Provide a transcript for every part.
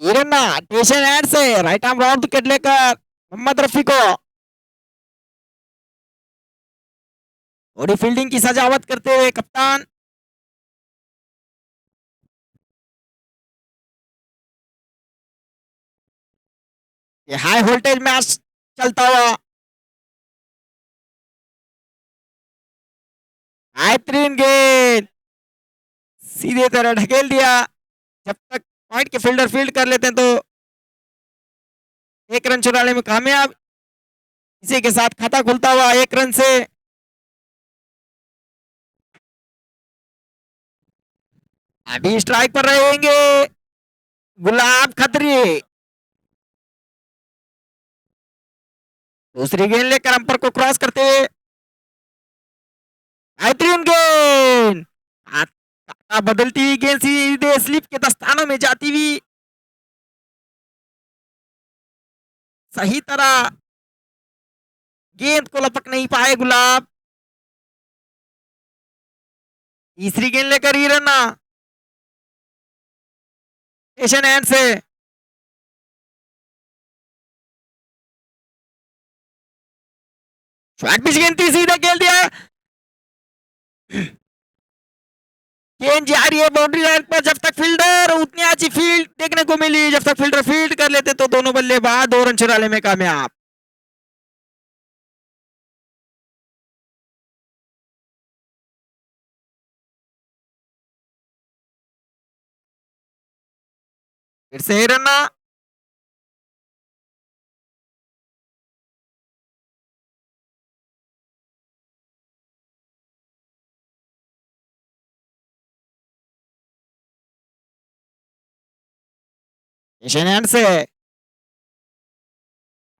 Eeranna station hand से right arm round wicket लेकर मोहम्मद रफी को बड़ी फील्डिंग की सजावट करते हुए कप्तान ये हाई वोल्टेज मैच चलता हुआ बेहतरीन गेंद सीधे तरह ढकेल दिया। जब तक पॉइंट के फील्डर फील्ड कर लेते हैं तो एक रन चुराने में कामयाब। इसी के साथ खाता खुलता हुआ एक रन से। अभी स्ट्राइक पर रहेंगे गुलाब खत्री। दूसरी गेंद लेकर अंपर को क्रॉस करते हुए बेहतरीन गेंद बदलती हुई गेंद सीधे स्लिप के दस्तानों में जाती हुई सही तरह गेंद को लपक नहीं पाए गुलाब। तीसरी गेंद लेकर ही रना टेशन हैंड से शॉर्ट पिच गेंद थी सीधा खेल दिया। गेंद जा रही है बाउंड्री लाइन पर। जब तक फील्डर उतनी अच्छी फील्ड देखने को मिली जब तक फील्डर फील्ड कर लेते तो दोनों बल्लेबाज 2 रन चुराने में कामयाब। फिर से रना टेशन हैंड से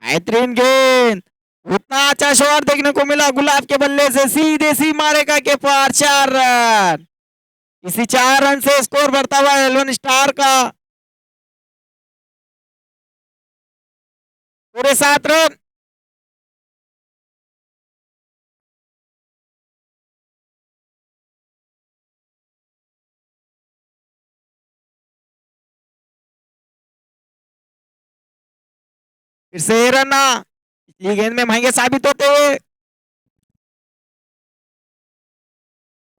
बेहतरीन गेंद। उतना अच्छा शॉट देखने को मिला गुलाब के बल्ले से सीधे सी मारेगा के पार 4 रन। इसी 4 रन से स्कोर बढ़ता हुआ एलवन स्टार का पूरे 7 रन। फिर से रना पिछली गेंद में महंगे साबित होते हुए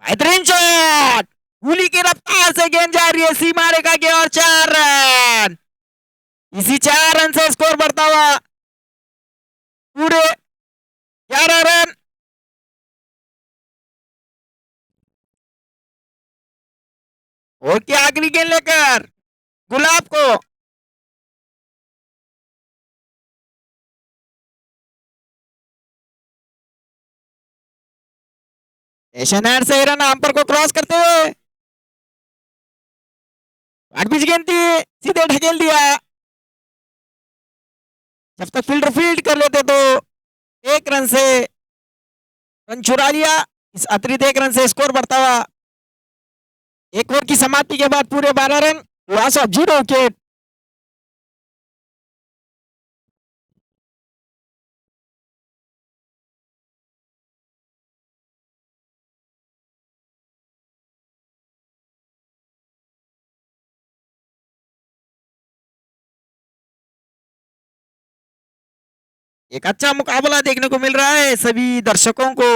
बेहतरीन शॉट। गोली की रफ्तार से गेंद जा रही है सीमा रेखा के और 4 रन। इसी 4 रन से स्कोर बढ़ता हुआ पूरे 11 रन। और क्या अगली गेंद लेकर गुलाब को टेशन हैंड से रन अंपर को क्रॉस करते हुए पिच गेंद थी सीधे ढकेल दिया। जब तक फील्डर फील्ड कर लेते तो 1 रन से रन चुरा लिया। इस अतिरिक्त 1 रन से स्कोर बढ़ता हुआ एक ओवर की समाप्ति के बाद पूरे 12 रन लॉस ऑफ 0 विकेट। एक अच्छा मुकाबला देखने को मिल रहा है सभी दर्शकों को।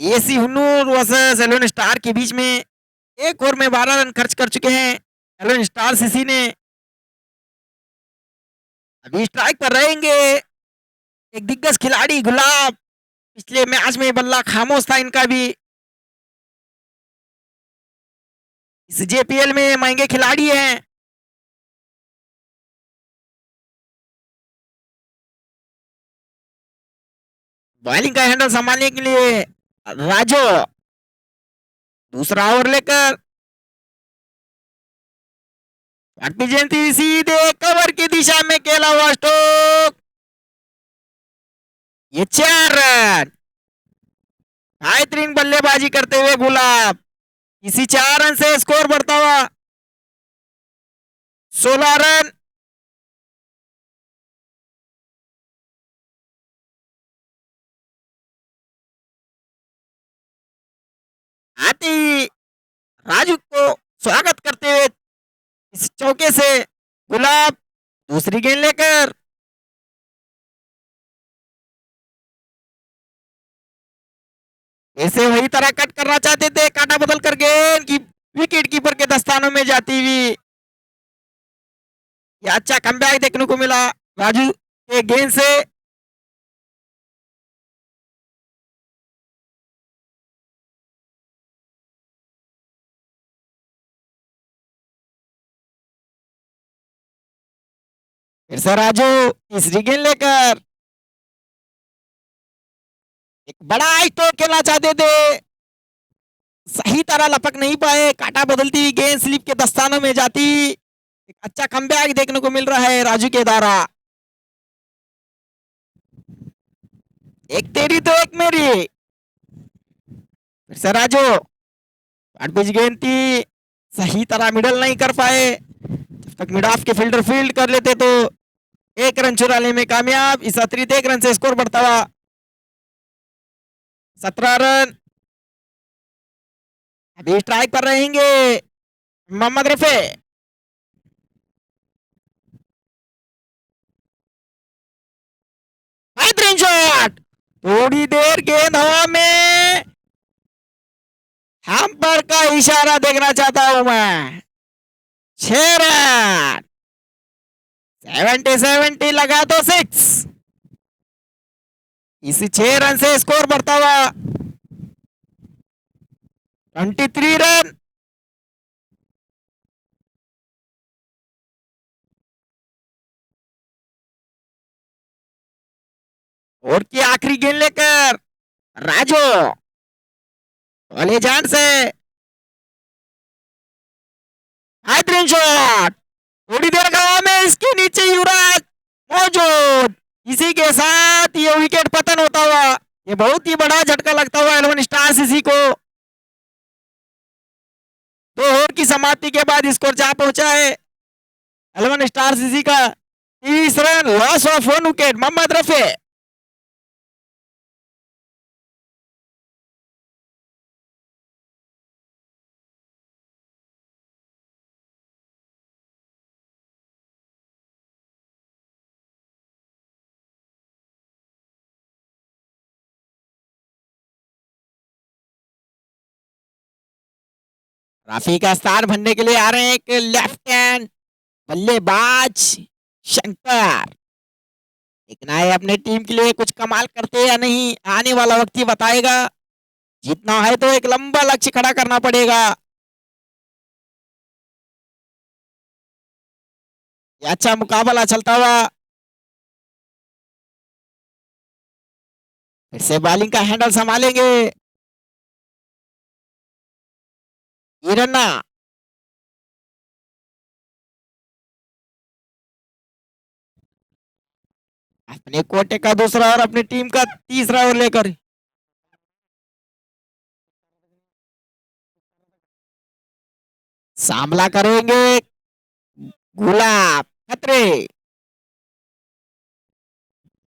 एसी हुन्नूर वर्सेस एलन स्टार के बीच में एक ओवर में 12 रन खर्च कर चुके हैं एलन स्टार सीसी ने। अभी स्ट्राइक पर रहेंगे एक दिग्गज खिलाड़ी गुलाब। पिछले मैच में बल्ला खामोश था इनका भी। इस जेपीएल में महंगे खिलाड़ी हैं। बॉलिंग का हैंडल संभालने के लिए राजो दूसरा ओवर लेकर जयंती सीधे कवर की दिशा में खेला हुआ स्ट्रोक। ये 4 रन। बेहतरीन बल्लेबाजी करते हुए गुलाब। इसी 4 रन से स्कोर बढ़ता हुआ 16 रन। आती राजू को स्वागत करते इस चौके से गुलाब दूसरी गेंद लेकर ऐसे वही तरह कट करना चाहते थे, काटा बदल कर गेंद की विकेट कीपर के दस्तानों में जाती हुई ये अच्छा कमबैक देखने को मिला राजू के गेंद से। फिर से राजू तीसरी गेंद लेकर एक बड़ा स्ट्रोक खेलना चाहते थे, सही तरह लपक नहीं पाए, काटा बदलती हुई गेंद स्लिप के दस्तानों में जाती। एक अच्छा कमबैक देखने को मिल रहा है राजू के द्वारा। एक तेरी तो एक मेरी। फिर से राजू पिच गेंद थी, सही तरह मिडल नहीं कर पाए, जब तक मिड ऑफ के फील्डर फील्ड कर लेते तो एक रन चुराने में कामयाब। इस अतिरिक्त एक रन से स्कोर बढ़ता हुआ 17 रन। अभी स्ट्राइक पर रहेंगे मोहम्मद रफे। बेहतरीन शॉट, थोड़ी देर गेंद हवा में, हम पर का इशारा देखना चाहता हूं मैं। 6 रन, 70 लगा तो 6। इसी 6 रन से स्कोर बढ़ता हुआ 23 रन। और की आखिरी गेंद लेकर राजू जान से बेहतरीन शॉट, थोड़ी देर हवा में, इसके नीचे युवराज मौजूद। इसी के साथ ये विकेट पतन होता हुआ, ये बहुत ही बड़ा झटका लगता हुआ 11 स्टार्स इसी को 2 ओवर की समाप्ति के बाद स्कोर जहां पहुंचा है 11 स्टार्स इसी का 30 run, loss of 1 wicket Mohammad Rafi. Rafi का स्थान भरने के लिए आ रहे हैं एक लेफ्ट हैंड बल्लेबाज शंकर। देखना है अपने टीम के लिए कुछ कमाल करते हैं या नहीं, आने वाला वक्त ही बताएगा। जीतना है तो एक लंबा लक्ष्य खड़ा करना पड़ेगा। ये अच्छा मुकाबला चलता हुआ, फिर से बॉलिंग का हैंडल संभालेंगे ईरन्ना। अपने कोटे का दूसरा और अपनी टीम का तीसरा ओवर लेकर सामला करेंगे गुलाब खतरे।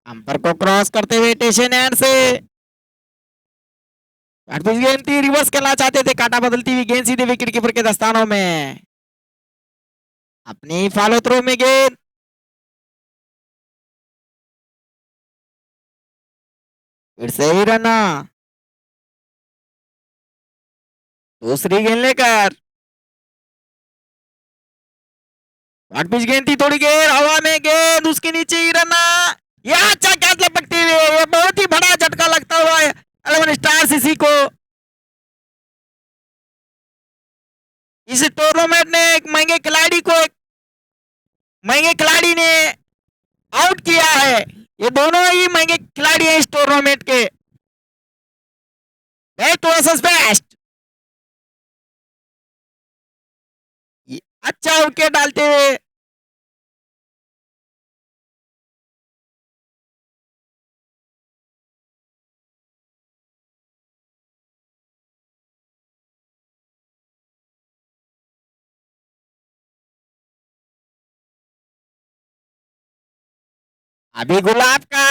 अंपर को क्रॉस करते हुए स्टेशन एंड से गेंद थी, रिवर्स करना चाहते थे, काटा बदलती हुई गेंद सीधे विकेट कीपर के दस्तानों में। अपनी फॉलो थ्रो में गेंद, फिर से ही रन, दूसरी गेंद लेकर पिच गेंद थी, थोड़ी गेंद हवा में, गेंद उसके नीचे ही रन। यह अच्छा कैच लपकती हुई, ये बहुत ही बड़ा झटका लगता हुआ है 11 स्टार्स इसी को। इस टूर्नामेंट ने एक महंगे खिलाड़ी को, एक महंगे खिलाड़ी ने आउट किया है। ये दोनों ही महंगे खिलाड़ी हैं इस टूर्नामेंट के। बेस्ट वर्सेस बेस्ट, अच्छा विकेट डालते हुए अभी गुलाब का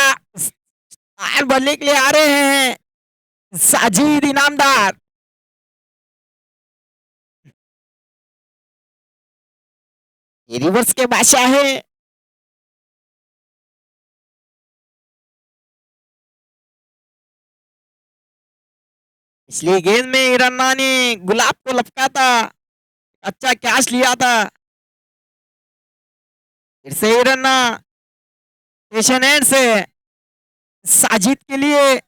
बल्ले के लिए आ रहे हैं साजिद इनामदार। ये रिवर्स के बादशाह है। इसलिए गेंद में रन्ना ने गुलाब को लपका था, अच्छा कैच लिया था। फिर से रन्ना पेशन एंड से साजिद के लिए।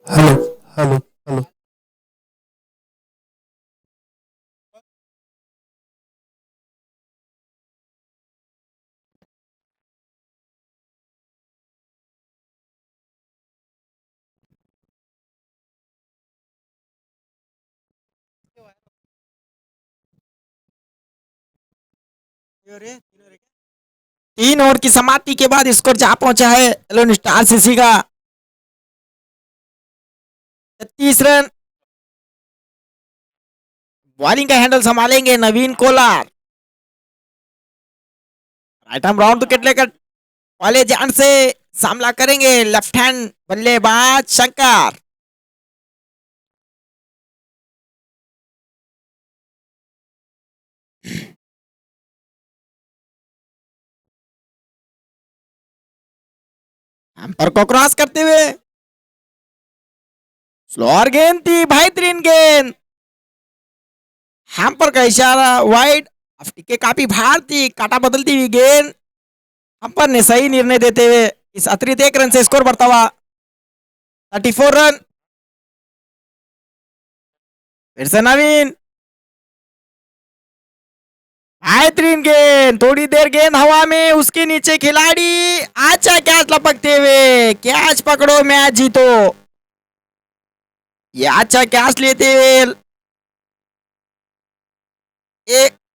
Hello hello hello. तीन ओवर की समाप्ति के बाद स्कोर जहां पहुंचा है एलोन स्टार सीसी का 36 रन। बॉलिंग का हैंडल संभालेंगे Naveen Kolar. Right arm round wicket लेकर वाले जान से सामना करेंगे लेफ्ट हैंड बल्लेबाज शंकर। एम्पर को क्रॉस करते हुए स्लोअर गेंद थी, बेहतरीन गेंद। हैम्पर का इशारा वाइड, के काफी भार थी, काटा बदलती हुई गेंद। हम्पर ने सही निर्णय देते हुए इस अतिरिक्त 1 रन से स्कोर बढ़ता हुआ 34 रन। फिर से नवीन, बेहतरीन गेंद, थोड़ी देर गेंद हवा में, उसके नीचे खिलाड़ी, अच्छा कैच लपकते हुए, कैच पकड़ो मैच जीतो। ये अच्छा कैच लेते हुए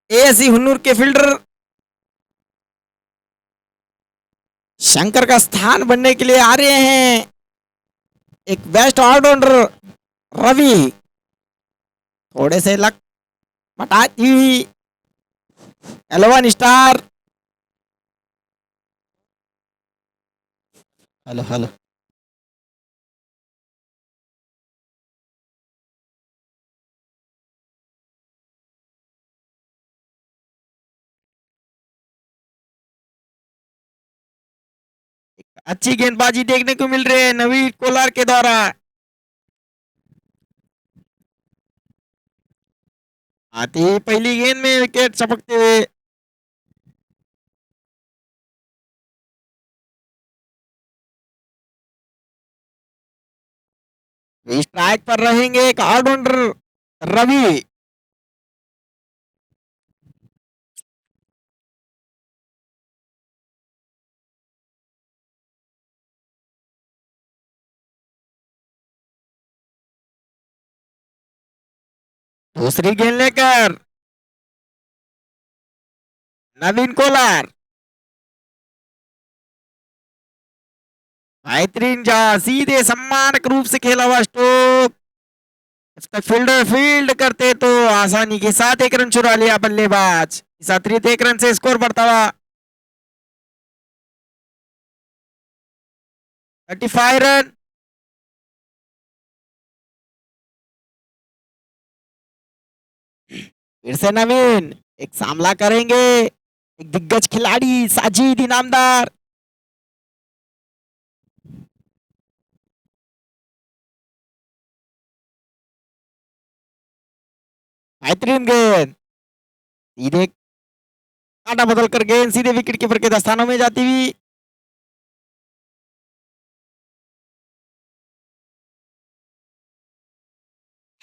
एसी हुन्नूर के फील्डर शंकर का स्थान बनने के लिए आ रहे हैं एक बेस्ट ऑलराउंडर रवि। थोड़े से लक मटाती हुई 11 स्टार। Hello hello. अच्छी गेंदबाजी देखने को मिल रही है नवीन कोलार के द्वारा। आती ही पहली गेंद में विकेट चपकते हुए स्ट्राइक पर रहेंगे एक ऑलराउंडर रवि। दूसरी गेंद लेकर नवीन कोलार, बेहतरीन जा सीधे सम्मानक रूप से खेला हुआ स्ट्रोक। इस पर फील्डर फील्ड करते तो आसानी के साथ एक रन चुरा लिया बल्लेबाज। इस अतिरिक्त एक रन से स्कोर बढ़ता हुआ 35 रन। फिर से नवीन एक सामना करेंगे, एक दिग्गज खिलाड़ी साजिद इनामदार। बेहतरीन गेंद, सीधे काटा बदल कर गेंद सीधे विकेट कीपर के दस्तानों में जाती हुई।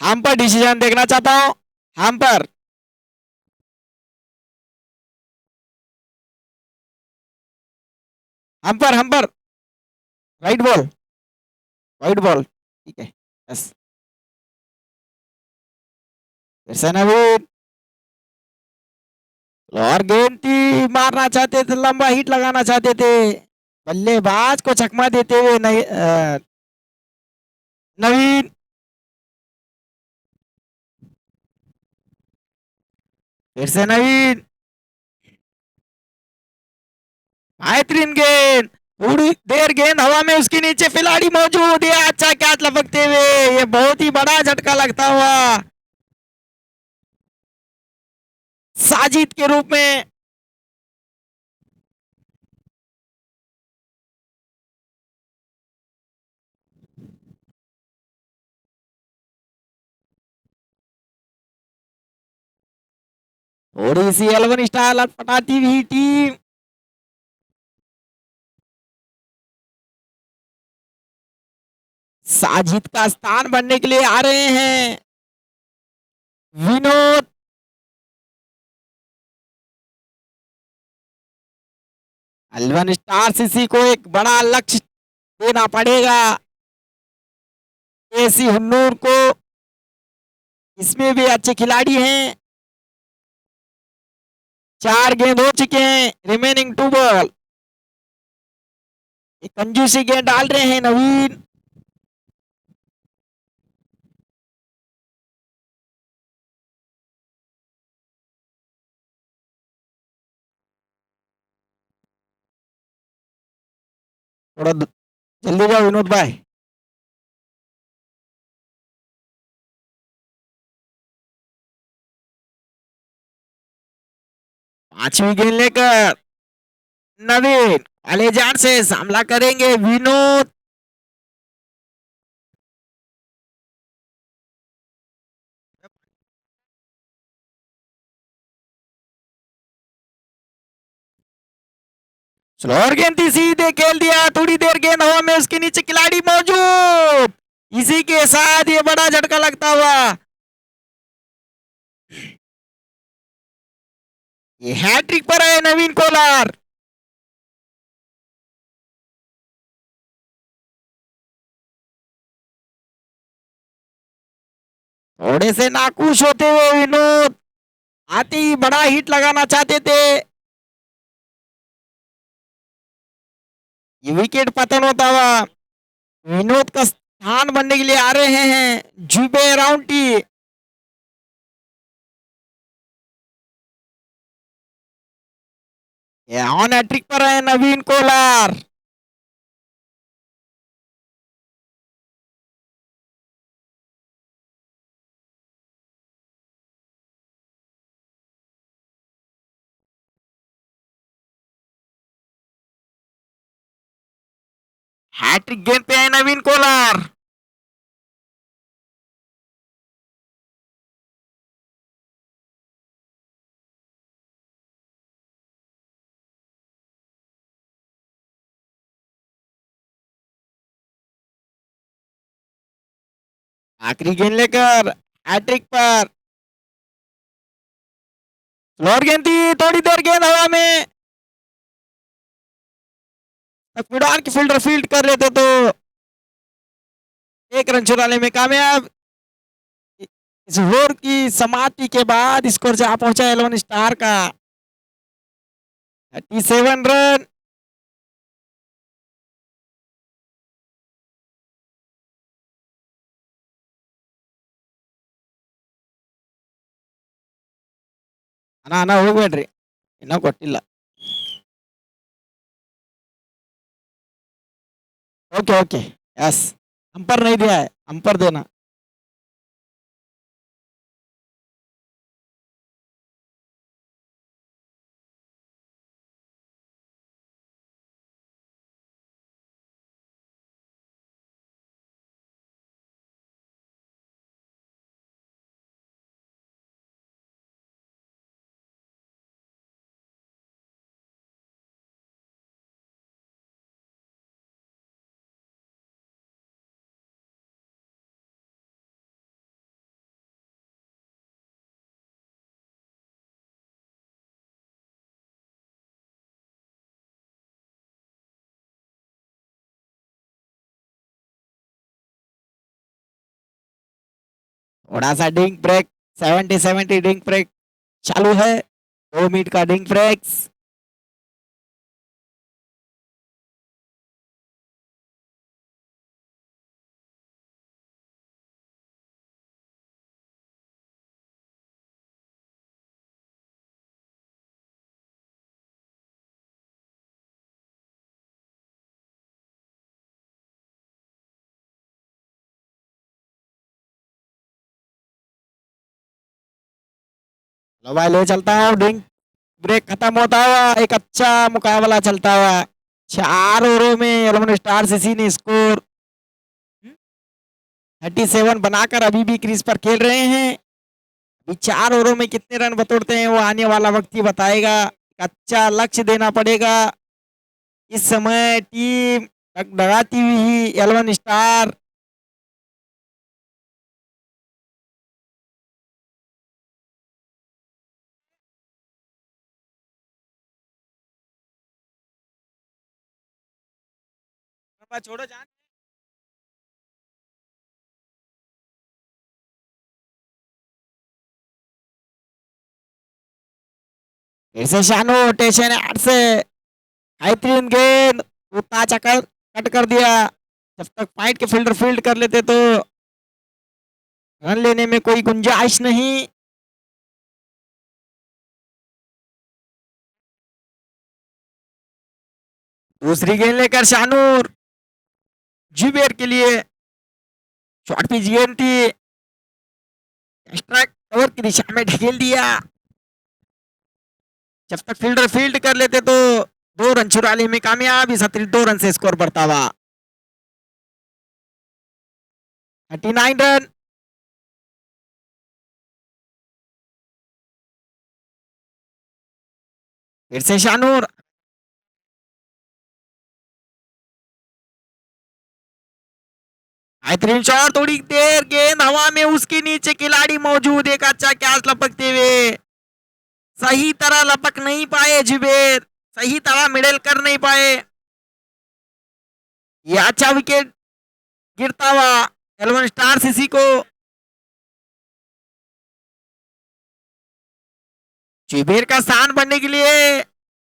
हम पर डिसीजन देखना चाहता हूं, हम पर। हम पर राइट बॉल, वाइट बॉल, ठीक है यस। फिर से नवीन और गेंद थी, मारना चाहते थे, लंबा हिट लगाना चाहते थे, बल्लेबाज को चकमा देते हुए नवीन। फिर से नवीन, बेहतरीन गेंद, थोड़ी देर गेंद हवा में उसके नीचे खिलाड़ी मौजूद है, अच्छा कैच लपकते हुए, ये बहुत ही बड़ा झटका लगता हुआ साजिद के रूप में। थोड़ी सी एलवन स्टाइल अटपटाती हुई टीम साजिद का स्थान बनने के लिए आ रहे हैं विनोद। एलवन स्टार सीसी को एक बड़ा लक्ष्य देना पड़ेगा एसी हुन्नूर को, इसमें भी अच्छे खिलाड़ी हैं। 4 गेंद हो चुके हैं, रिमेनिंग 2 बॉल। एक कंजूसी गेंद डाल रहे हैं नवीन। थोड़ा जल्दी जाओ विनोद भाई। 5वीं गेंद लेकर नवीन वाले जान से सामना करेंगे विनोद। स्लोअर गेंद थी, सीधे खेल दिया, थोड़ी देर गेंद हवा में उसके नीचे खिलाड़ी मौजूद। इसी के साथ ये बड़ा झटका लगता हुआ ये हैट्रिक पर है नवीन कोलार। थोड़े से नाखुश होते हुए विनोद आते ही बड़ा हिट लगाना चाहते थे, ये विकेट पतन होता हुआ विनोद का स्थान बनने के लिए आ रहे हैं जुबे राउंटी। ये ऑन हैट्रिक पर है नवीन कोलार। हैट्रिक गेंद पे है नवीन कोलार। आखिरी गेंद लेकर हैट्रिक पर स्लोअर गेंद थी, थोड़ी देर गेंद हवा में उड़ान की फील्डर फील्ड कर लेते तो एक रन चुराने में कामयाब। इस ओवर की समाप्ति के बाद स्कोर जहां पहुंचा 11 स्टार का 37 रन। ಅಣ್ಣ ಅಣ್ಣ ಹೋಗ್ಬೇಡ್ರಿ ಇನ್ನೂ ಕೊಟ್ಟಿಲ್ಲ. ओके ओके यस अंपर नहीं दिया है अंपर देना. थोड़ा सा डिंक ब्रेक 70 डिंक ब्रेक चालू है 2 मिनट का डिंक ब्रेक्स. लो भाई ले चलता है डिंक ब्रेक खत्म होता हुआ एक अच्छा मुकाबला चलता हुआ 4 ओवरों में 11 स्टार्स इसी ने स्कोर 37 बनाकर अभी भी क्रीज पर खेल रहे हैं. अभी 4 ओवरों में कितने रन बतोड़ते हैं वो आने वाला वक्त ही बताएगा. अच्छा लक्ष्य देना पड़ेगा. इस समय टीम डगडगाती हुई 11 स्टार छोड़ो जान. फिर से शानू टेशन 8 से बेहतरीन गेंद उतना चक्कर कट कर दिया. जब तक फाइट के फील्डर फील्ड कर लेते तो रन लेने में कोई गुंजाइश नहीं. दूसरी गेंद लेकर शानूर जुबेर के लिए शॉर्ट पिच गेंद थी. स्ट्राइक कवर की दिशा में ढकेल दिया. जब तक फील्डर फील्ड कर लेते तो 2 रन चुराने में कामयाब. इस 2 रन से स्कोर बढ़ता हुआ 39 रन. फिर से शानूर बेहतरीन शॉट. थोड़ी देर गेंद हवा में उसके नीचे खिलाड़ी मौजूद. एक अच्छा कैच लपकते हुए सही तरह लपक नहीं पाए जुबेर. सही तरह मिडल कर नहीं पाए. ये अच्छा विकेट गिरता हुआ 11 स्टार्स इसी को जुबेर का स्थान बनने के लिए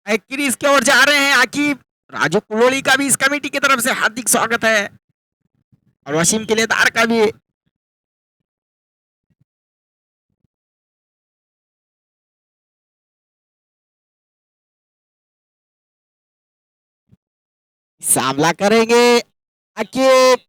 क्रीज की ओर जा रहे हैं. आकिब राजू कुलोली का भी इस कमेटी की तरफ से हार्दिक स्वागत है और वसीम किलेदार का भी. सामना करेंगे आकिब.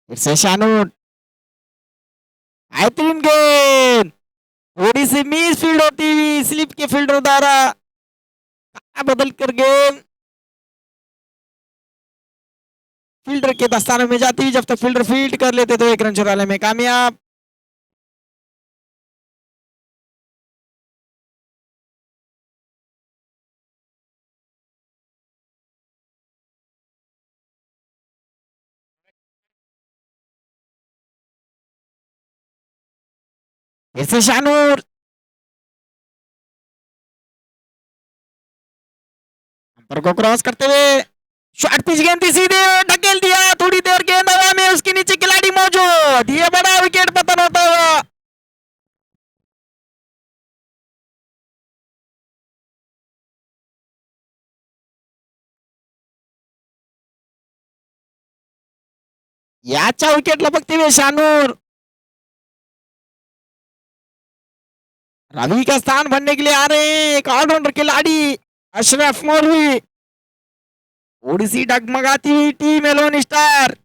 फिर से शानूर बेहतरीन गेंद. थोड़ी सी मिस फील्ड होती हुई स्लिप के फील्डर द्वारा बदल कर गेंद फील्डर के दस्तानों में जाती हुई. जब तक फील्डर फील्ड कर लेते तो 1 रन चुराने में कामयाब. फिर से शानूर पर को क्रॉस करते हुए शॉर्ट पिच गेंद थी, सीधे ढकेल दिया, थोड़ी देर गेंद हवा में, उसके नीचे खिलाड़ी मौजूद, ये बड़ा विकेट पतन होता हुआ। ये अच्छा विकेट लपकते हुए शानूर रवि का स्थान भरने के लिए आ रहे हैं एक ऑलराउंडर खिलाड़ी अशरफ मौलवी। थोड़ी सी डगमगाती हुई टीम एलोन स्टार।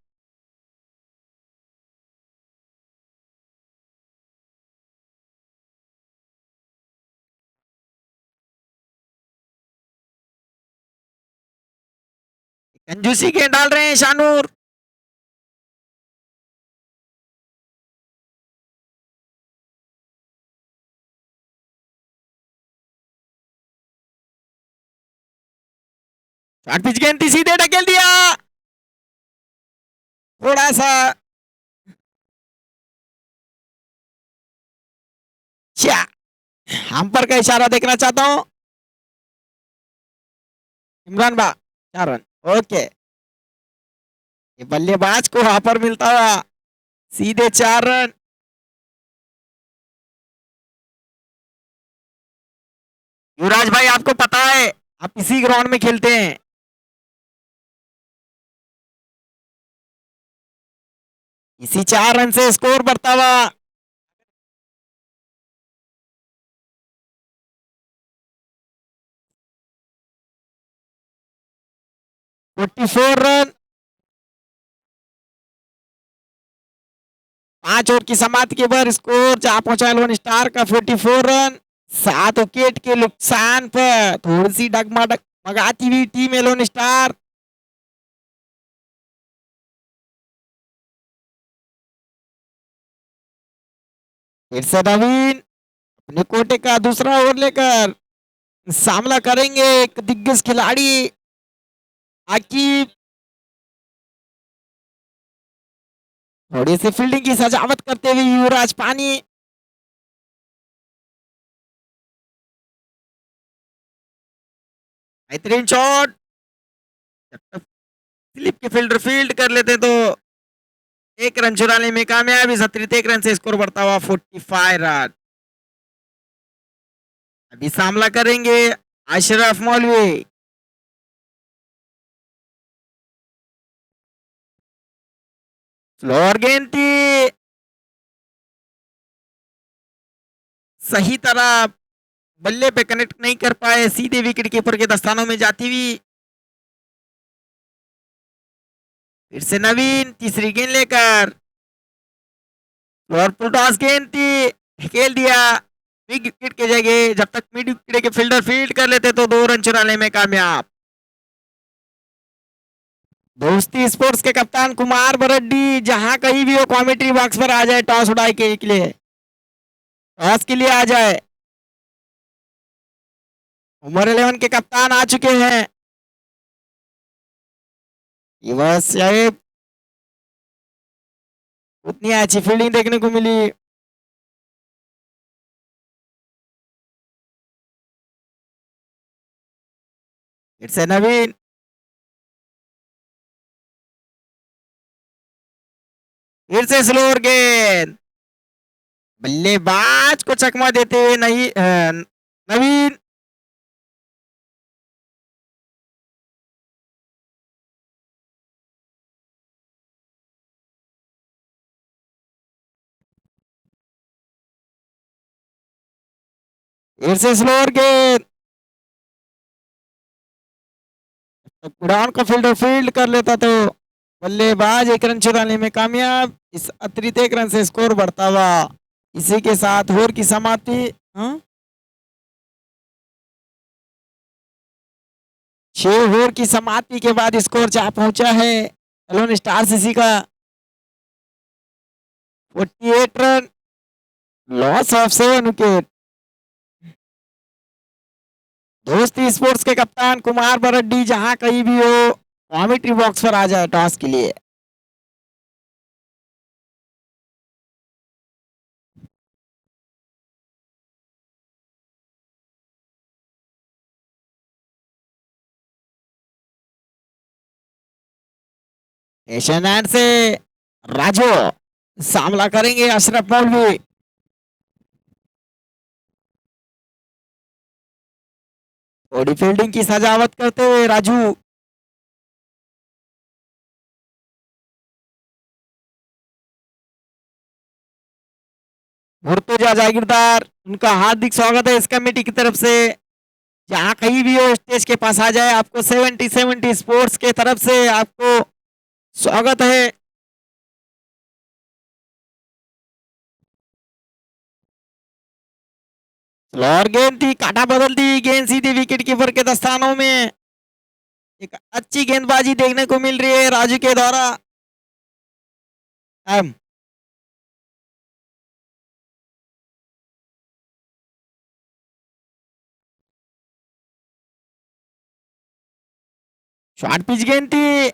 कंजूसी के डाल रहे हैं शानूर। शॉर्ट पिच गेंद थी, सीधे ढकेल दिया, थोड़ा सा हम पर का इशारा देखना चाहता हूं। इमरान बा 4 रन। ओके, ये बल्लेबाज को वहां पर मिलता हुआ सीधे 4 रन। युवराज भाई आपको पता है आप इसी ग्राउंड में खेलते हैं। इसी 4 रन से स्कोर बढ़ता हुआ। 44 रन। 5 ओवर की समाप्ति के बाद स्कोर जहां पहुंचा एलोन स्टार का 44 रन। 7 विकेट के नुकसान पर थोड़ी सी डगमगाती हुई टीम एलोन स्टार। फिर से नवीन अपने कोटे का दूसरा ओवर लेकर सामना करेंगे एक दिग्गज खिलाड़ी आकिब। थोड़ी सी फील्डिंग की सजावट करते हुए युवराज पानी। बेहतरीन शॉट, स्लिप के फील्डर फील्ड कर लेते तो 1 रन चुराने में कामयाब। इस अतिरिक्त 1 रन से स्कोर बढ़ता हुआ 45 रन। अभी सामना करेंगे अशरफ मौलवी। स्लोअर गेंद थी, सही तरह बल्ले पे कनेक्ट नहीं कर पाए, सीधे विकेट कीपर के दस्तानों में जाती हुई। फिर से नवीन तीसरी गेंद लेकर और टॉस गेंद थी, खेल दिया बिग विकेट के जगह। जब तक मिड विकेट के फील्डर फील्ड कर लेते तो 2 रन चुराने में कामयाब। दोस्ती स्पोर्ट्स के कप्तान कुमार बरड्डी जहां कहीं भी वो कॉमेंट्री बॉक्स पर आ जाए टॉस उड़ाई के लिए, टॉस के लिए आ जाए। उमर 11 के कप्तान आ चुके हैं युवराज साहेब। उतनी अच्छी फील्डिंग देखने को मिली। फिर से नवीन, फिर से स्लोअर गेंद, बल्लेबाज को चकमा देते हुए नहीं नवीन। फिर से स्लोअर गेंद, उड़ान का फील्डर फील्ड कर लेता तो बल्लेबाज 1 रन चुराने में कामयाब। इस अतिरिक्त 1 रन से स्कोर बढ़ता हुआ। इसी के साथ ओवर की समाप्ति। हाँ? 6 ओवर की समाप्ति के बाद स्कोर जहां पहुंचा है एलोन स्टार सीसी का 48 रन, लॉस ऑफ 7 विकेट। दोस्ती स्पोर्ट्स के कप्तान कुमार बरड्डी जहां कहीं भी हो कॉमेंट्री बॉक्स पर आ जाए टॉस के लिए। एशियन हैंड से राजू सामना करेंगे अशरफ मौलवी। थोड़ी फील्डिंग की सजावट करते हुए राजू। मुर्तजा जागीरदार उनका हार्दिक स्वागत है इस कमेटी की तरफ से। जहां कहीं भी हो स्टेज के पास आ जाए, आपको 70-70 स्पोर्ट्स के तरफ से आपको स्वागत है। स्लोअर गेंद थी, काटा बदल दी, गेंद सीधी विकेट कीपर के दस्तानों में। एक अच्छी गेंदबाजी देखने को मिल रही है राजू के द्वारा। शॉर्ट पिच गेंद थी,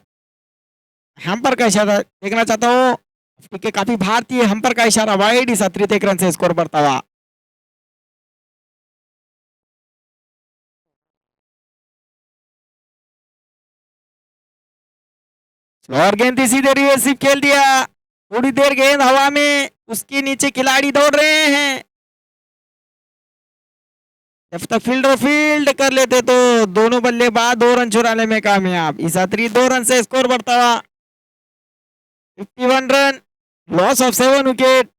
हम्पर का इशारा देखना चाहता हूँ। ठीक है, काफी भारतीय हम्पर का इशारा, वाइड। इस अतिरिक्त एक रन से स्कोर बढ़ता हुआ। स्लोअर गेंद थी, सीधे रिवर्सिव खेल दिया। थोड़ी देर गेंद हवा में, उसके नीचे खिलाड़ी दौड़ रहे हैं। जब तक फील्डर फील्ड कर लेते तो दोनों बल्लेबाज 2 रन चुराने में कामयाब। इस अतिरिक्त 2 रन से स्कोर बढ़ता हुआ 51 रन, लॉस ऑफ 7 विकेट।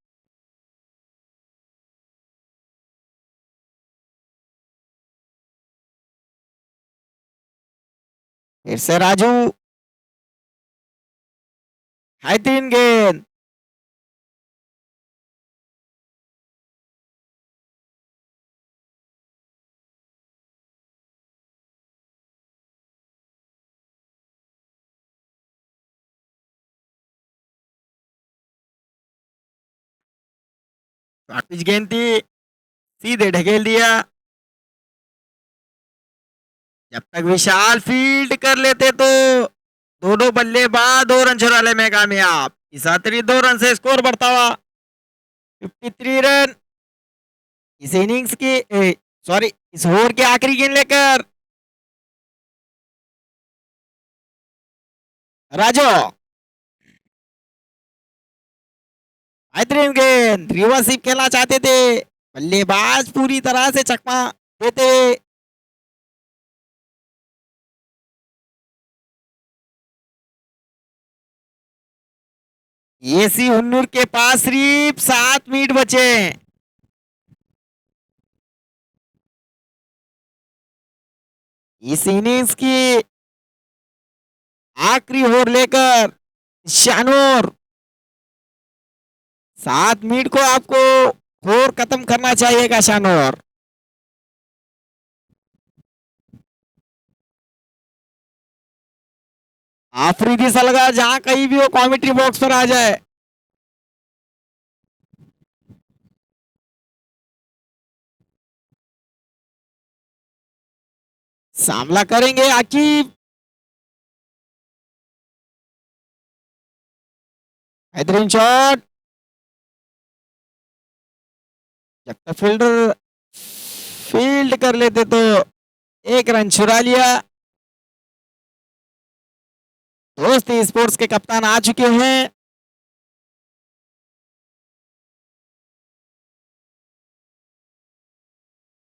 फिर से राजू, हाई 3 गेंद। पिच गेंद थी, सीधे ढकेल दिया। जब तक विशाल फील्ड कर लेते तो दोनों बल्लेबाज 2 रन चुराने में कामयाब। इस अतिरिक्त 2 रन से स्कोर बढ़ता हुआ 53 रन। इस इनिंग्स की सॉरी, इस ओवर के आखिरी गेंद लेकर राजू, बेहतरीन गेंद, रिवर्सिव खेलना चाहते थे, बल्लेबाज पूरी तरह से चकमा देते। एसी हुन्नूर के पास सिर्फ 7 मिनट बचे हैं। इस इनिंग्स की आखिरी ओवर लेकर शानूर 7 मिनट को आपको ओवर खत्म करना चाहिएगा शानूर। आफरीदी सलगा जहां कहीं भी वो कॉमेंट्री बॉक्स पर आ जाए। सामना करेंगे आकिब। बेहतरीन शॉट, जब तक फील्डर फील्ड कर लेते तो 1 रन चुरा लिया। दोस्ती स्पोर्ट्स के कप्तान आ चुके हैं।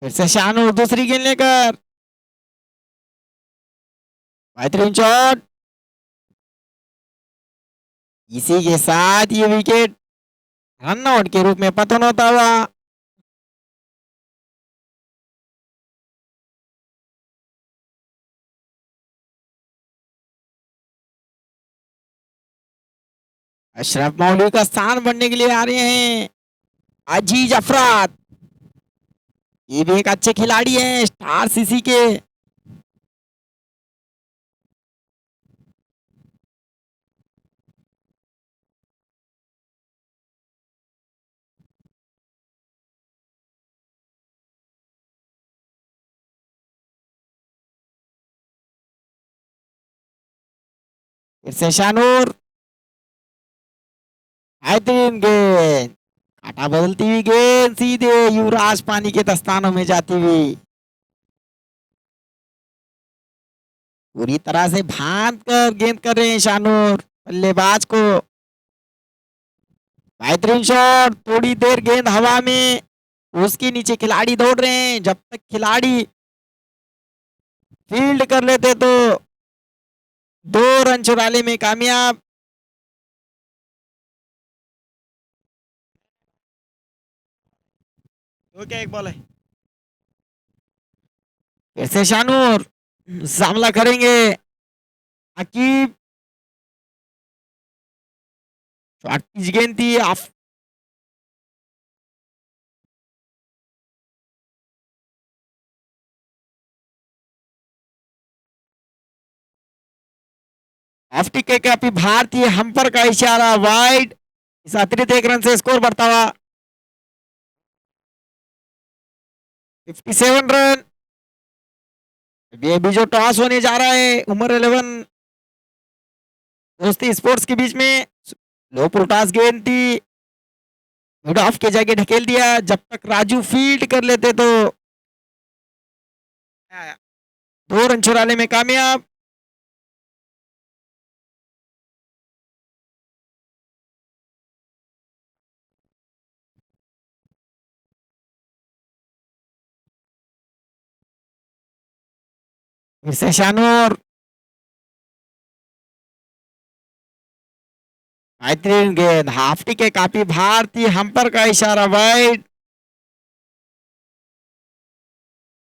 फिर से शानूर दूसरी गेंद लेकर, बेहतरीन शॉट। इसी के साथ ये विकेट रन आउट के रूप में पतन होता हुआ। अशरफ मौलवी का स्थान बनने के लिए आ रहे हैं अजीज अफराद। ये भी एक अच्छे खिलाड़ी हैं, स्टार सीसी के। फिर से शानूर, बेहतरीन गेंद, काटा बदलती हुई गेंद सीधे युवराज पानी के दस्तानों में जाती हुई। पूरी तरह से भांद कर गेंद कर रहे हैं शानूर। बल्लेबाज को बेहतरीन शॉट, थोड़ी देर गेंद हवा में, उसके नीचे खिलाड़ी दौड़ रहे हैं, जब तक खिलाड़ी फील्ड कर लेते तो 2 रन चुराने में कामयाब। तो क्या एक बॉल है, फिर से शानूर सामना करेंगे अकीब, शॉट पिच गेंद थी ऑफ, ऑफ टिके के अभी भारतीय हम्पर का इशारा वाइड। इस अतिरिक्त 1 रन से स्कोर बढ़ता हुआ 57 रन। ये भी जो टॉस होने जा रहा है उमर 11 दोस्ती स्पोर्ट्स के बीच में, लो पुल टॉस गेंद थी, मिड ऑफ के जगह ढकेल दिया, जब तक राजू फील्ड कर लेते तो 2 रन चुराने में कामयाब। फिर से शानूर, बेहतरीन गेंद, हाफ टिके काफी भारतीय हम्पर का इशारा वाइड।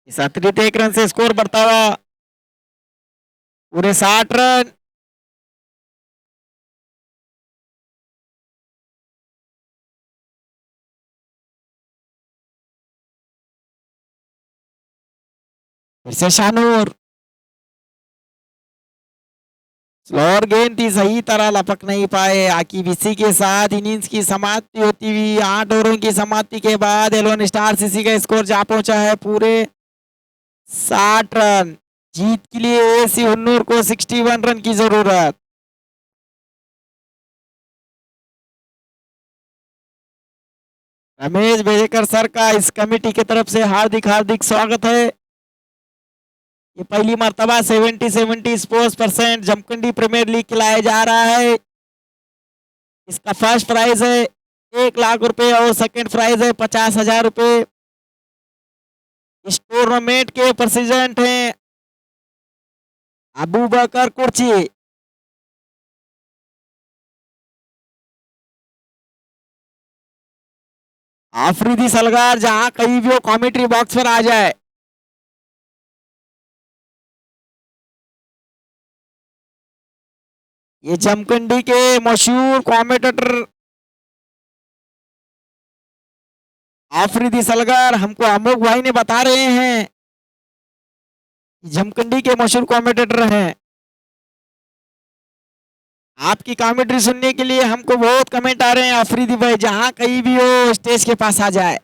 इस अतिरिक्त 1 रन से स्कोर बढ़ता हुआ पूरे 60 रन। फिर से शानूर, स्लोअर गेंद थी, सही तरह लपक नहीं पाए आकिब। इसी के साथ इनिंग्स की समाप्ति होती हुई 8 ओवरों की समाप्ति के बाद एलवन स्टार्स इसी का स्कोर जा पहुंचा है पूरे 60 रन। जीत के लिए एसी हुन्नूर को 61 रन की जरूरत। रमेश बेजेकर सर का इस कमेटी की तरफ से हार्दिक हार्दिक स्वागत है। ये पहली मर्तबा 70-70 sports percent Jamkhandi premier league खिलाया जा रहा है। इसका फर्स्ट प्राइज है 1 लाख रुपए और सेकंड प्राइज है 50,000 रुपए। इस टूर्नामेंट के प्रेसिडेंट हैं अबू बकर कुर्ची। आफरीदी सलगार जहां कहीं भी वो कमेंट्री बॉक्स पर आ जाए। ये जमखंडी के मशहूर कमेंटेटर आफरीदी सलगार हमको अमोक भाई ने बता रहे हैं, जमखंडी के मशहूर कमेंटेटर हैं। आपकी कमेंट्री सुनने के लिए हमको बहुत कमेंट आ रहे हैं आफरीदी भाई, जहां कहीं भी हो स्टेज के पास आ जाए।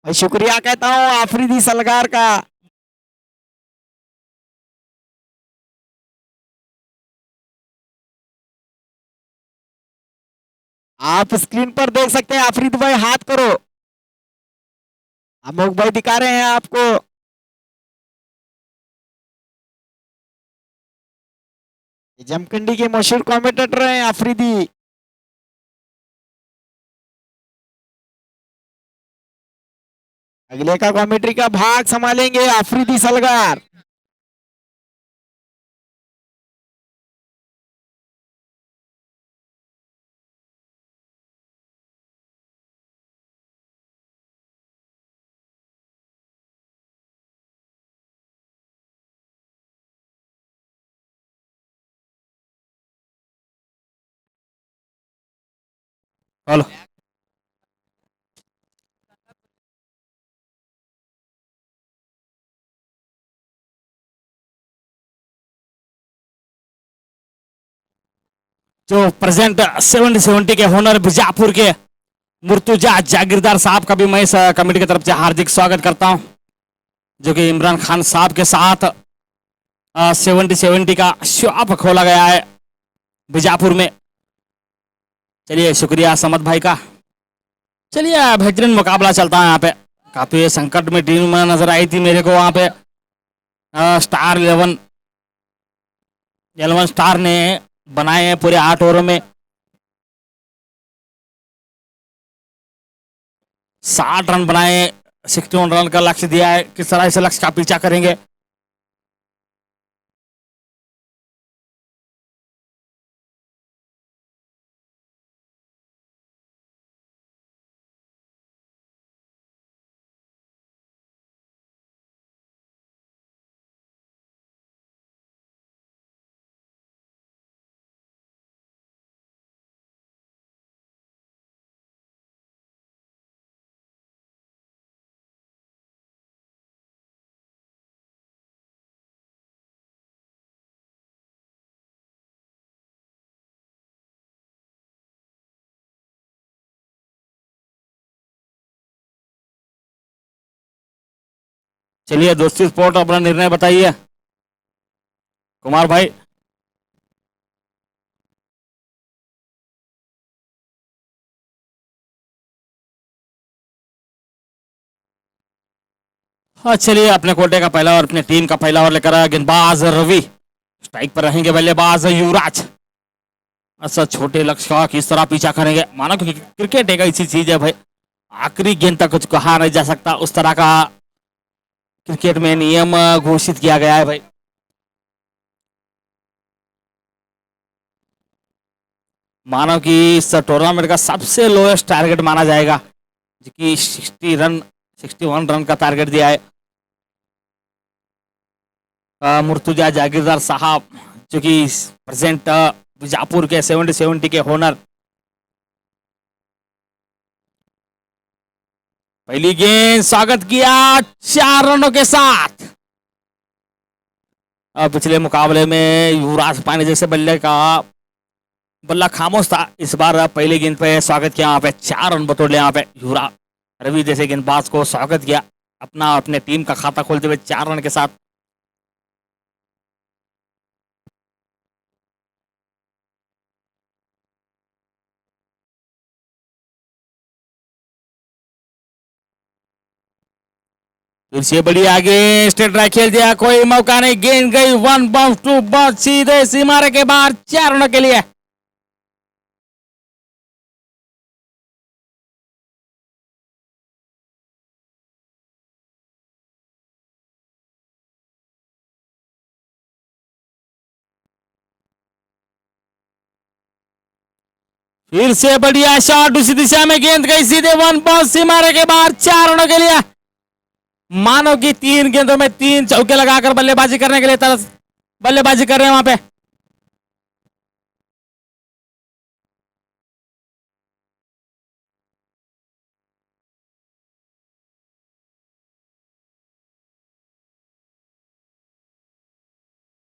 मैं शुक्रिया कहता हूं आफरीदी सलगार का। आप स्क्रीन पर देख सकते हैं आफरीदी भाई, हाथ करो, अमोक भाई दिखा रहे हैं आपको। ये जमखंडी के मशहूर कमेंटेटर हैं आफरीदी। अगले का कमेंट्री का भाग संभालेंगे आफरीदी सलगार। हेलो। जो प्रेजेंट 70-70 के होनर बीजापुर के मुर्तुजा जागीरदार साहब का भी मैं इस कमेटी की तरफ से हार्दिक स्वागत करता हूं, जो कि इमरान खान साहब के साथ 70-70 का शॉप खोला गया है बीजापुर में। चलिए शुक्रिया समद भाई का। चलिए बेहतरीन मुकाबला चलता है यहाँ पे। काफी संकट में टीम नजर आई थी मेरे को वहाँ पे। स्टार 11 स्टार ने बनाए हैं पूरे 8 ओवरों में 60 रन बनाए। 61 रन का लक्ष्य दिया है। किस तरह से लक्ष्य का पीछा करेंगे? चलिए दोस्ती स्पोर्ट अपना निर्णय बताइए कुमार भाई। हाँ चलिए अपने कोटे का पहला ओवर अपने टीम का पहला ओवर लेकर आया गेंदबाज रवि। स्ट्राइक पर रहेंगे बल्लेबाज युवराज। अच्छा छोटे लक्ष्य का किस तरह पीछा करेंगे? मानो कि क्रिकेट एक ऐसी चीज है भाई, आखिरी गेंद तक कुछ कहा नहीं जा सकता, उस तरह का क्रिकेट में नियम घोषित किया गया है भाई। मानो कि इस टूर्नामेंट का सबसे लोएस्ट टारगेट माना जाएगा, जो कि 61 रन का टारगेट दिया है मुर्तुजा जागीरदार साहब, जो कि प्रेजेंट बीजापुर के 70 के होनर। पहली गेंद स्वागत किया 4 रनों के साथ। पिछले मुकाबले में युवराज पाने जैसे बल्ले का बल्ला खामोश था, इस बार पहली गेंद पे स्वागत किया, यहाँ पे 4 रन बटोर यहाँ पे युवराज रवि जैसे गेंदबाज को स्वागत किया, अपने टीम का खाता खोलते हुए 4 रन के साथ। फिर से बड़ी आगे स्ट्रेट ड्राइव खेल दिया, कोई मौका नहीं, गेंद गई 1 बाउंस 2 बाउंस सीधे सीमारे के बाहर 4 रनों के लिए। फिर से बढ़िया शॉट उसी दिशा में, गेंद गई सीधे 1 बाउंस सीमारे के बाहर 4 रनों के लिए। मानो कि 3 गेंदों में 3 चौके लगाकर बल्लेबाजी करने के लिए बल्लेबाजी कर रहे हैं वहां पे।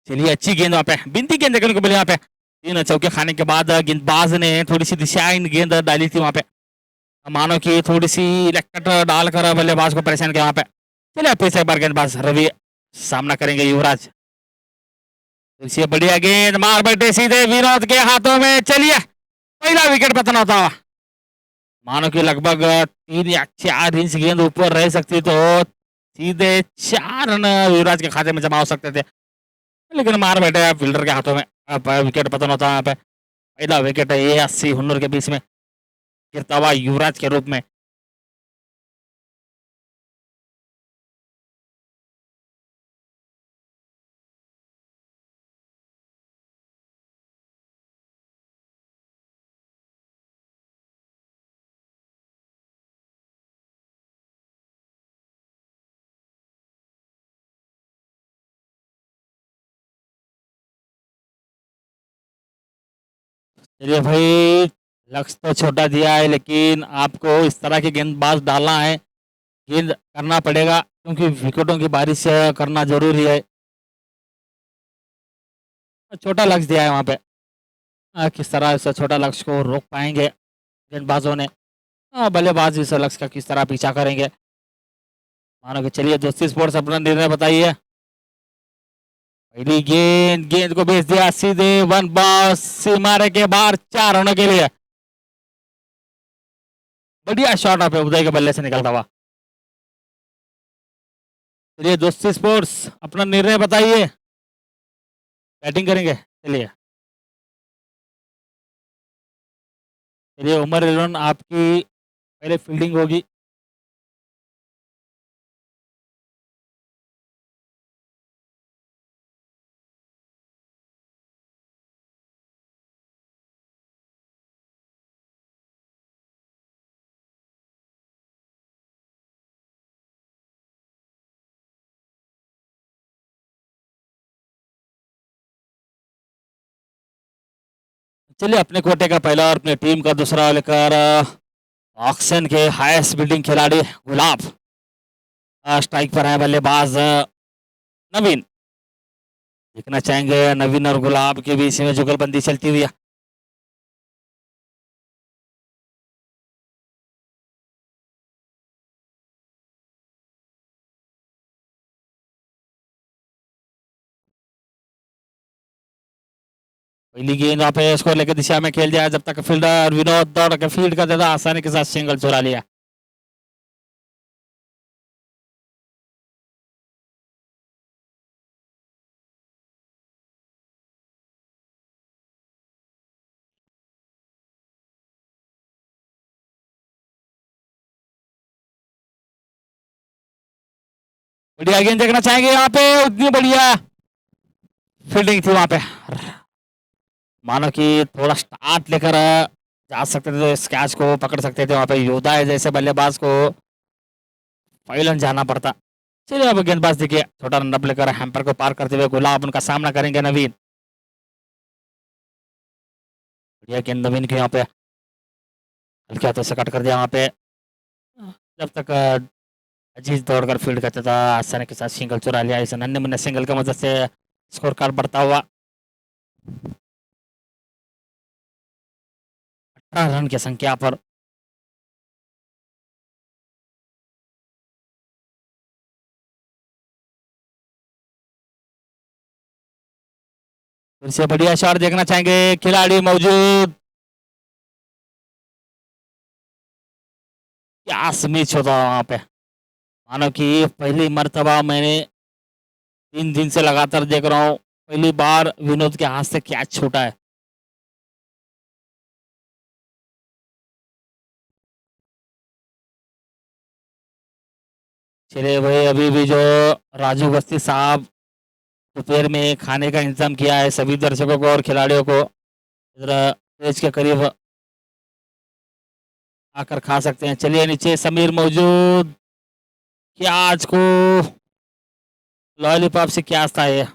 चलिए अच्छी गेंद वहां पे, बिनती गेंद देखने को मिली वहां पे। 3 चौके खाने के बाद गेंदबाज ने थोड़ी सी दिशाहीन गेंद डाली थी वहां पे, मानो कि थोड़ी सी लकट डालकर बल्लेबाज को परेशान किया वहां पे। चलिए फिर से एक बार गेंदबाज रवि सामना करेंगे युवराज। फिर बढ़िया गेंद मार बैठे सीधे विनोद के हाथों में। चलिए पहला विकेट पतन होता हुआ, मानो कि लगभग 3 या 4 इंच गेंद ऊपर रह सकती तो सीधे 4 रन युवराज के खाते में जमा हो सकते थे, लेकिन मार बैठे फील्डर के हाथों में। अब विकेट पतन होता है यहाँ पे। पहला विकेट है ये 80 हुनर के बीच में गिरता हुआ युवराज के रूप में। चलिए भाई लक्ष्य तो छोटा दिया है, लेकिन आपको इस तरह के गेंदबाज डालना है, गेंद करना पड़ेगा, क्योंकि विकेटों की बारिश करना जरूरी है। छोटा लक्ष्य दिया है वहां पे, किस तरह इस छोटा लक्ष्य को रोक पाएंगे गेंदबाजों ने? बल्लेबाज इस लक्ष्य का किस तरह पीछा करेंगे? मानो कि चलिए दोस्ती स्पोर्ट्स अपना निर्णय बताइए। पहली गेंद, गेंद को भेज दिया सीधे 1 बाउंस सीमारे के बाहर 4 रनों के लिए। बढ़िया शॉट यहाँ पे उदय के बल्ले से निकलता हुआ। चलिए दोस्ती स्पोर्ट्स अपना निर्णय बताइए, बैटिंग करेंगे? चलिए चलिए उमर इलोन आपकी पहले फील्डिंग होगी। चलिए अपने कोटे का पहला और अपनी टीम का दूसरा लेकर ऑक्शन के हाईएस्ट बिल्डिंग खिलाड़ी गुलाब स्ट्राइक पर है। बल्लेबाज नवीन, देखना चाहेंगे नवीन और गुलाब के बीच में जुगलबंदी चलती हुई है। पहली गेंद वहाँ पे स्कोर लेकर दिशा में खेल दिया जब तक फील्डर विनोद दौड़ के फील्ड कर देता, आसानी के साथ सिंगल चुरा लिया। बढ़िया गेंद देखना चाहेंगे यहाँ पे, उतनी बढ़िया फील्डिंग थी वहां पे। मानो कि थोड़ा स्टार्ट लेकर जा सकते थे तो इस कैच को पकड़ सकते थे। वहां पे योधा है जैसे बल्लेबाज को फाइलन जाना पड़ता। चलिए अब गेंदबाज देखिए छोटा रन अप लेकर हैम्पर को पार करते हुए गुलाब उनका सामना करेंगे नवीन। बढ़िया गेंद नवीन के यहाँ पे हल्के हाथों से कट कर दिया वहां पे। जब तक अजीज दौड़कर फील्ड करता था, आसानी के साथ सिंगल चुरा लिया। इस नन्हे मुन्ने सिंगल की मदद से स्कोर कार्ड बढ़ता हुआ 18 रन की संख्या पर। फिर से बढ़िया शॉट देखना चाहेंगे, खिलाड़ी मौजूद, क्या स्मिच होता है वहां पे। मानो कि पहली मर्तबा मैंने 3 दिन से लगातार देख रहा हूँ, पहली बार विनोद के हाथ से कैच छूटा है। चलिए भाई अभी भी जो राजू बस्ती साहब दोपहर में खाने का इंतजाम किया है सभी दर्शकों को और खिलाड़ियों को, इधर स्टेज के करीब आकर खा सकते हैं। चलिए नीचे समीर मौजूद, क्या आज को लॉलीपॉप से क्या था ये।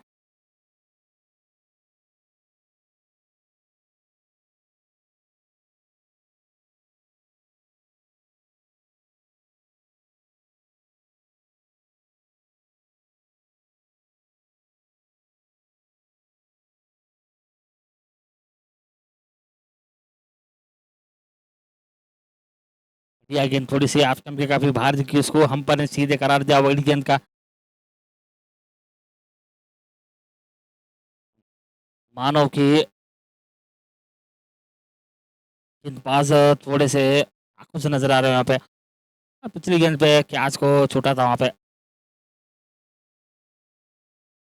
यह गेंद थोड़ी सी ऑफ स्टंप के काफी बाहर की, उसको हम पर ने सीधे करार दिया वही गेंद का। मानो कि गेंदबाज थोड़े से आंखों से नजर आ रहे हैं यहाँ पे। पिछली गेंद पे कैच को छूटा था वहां पे।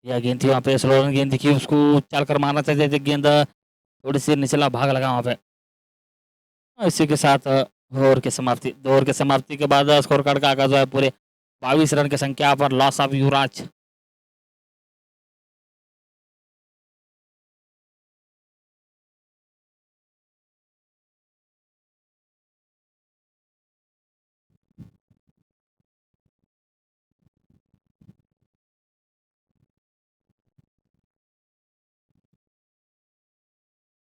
यह गेंद थी वहां पे, स्लो रन गेंद थी, उसको चल कर मारना चाहते थे, गेंद थोड़ी सी निचला भाग लगा वहां पे। इसी के साथ दो ओवर की समाप्ति के बाद स्कोर कार्ड का आगाज हुआ है पूरे 22 रन की संख्या पर। लॉस ऑफ युवराज।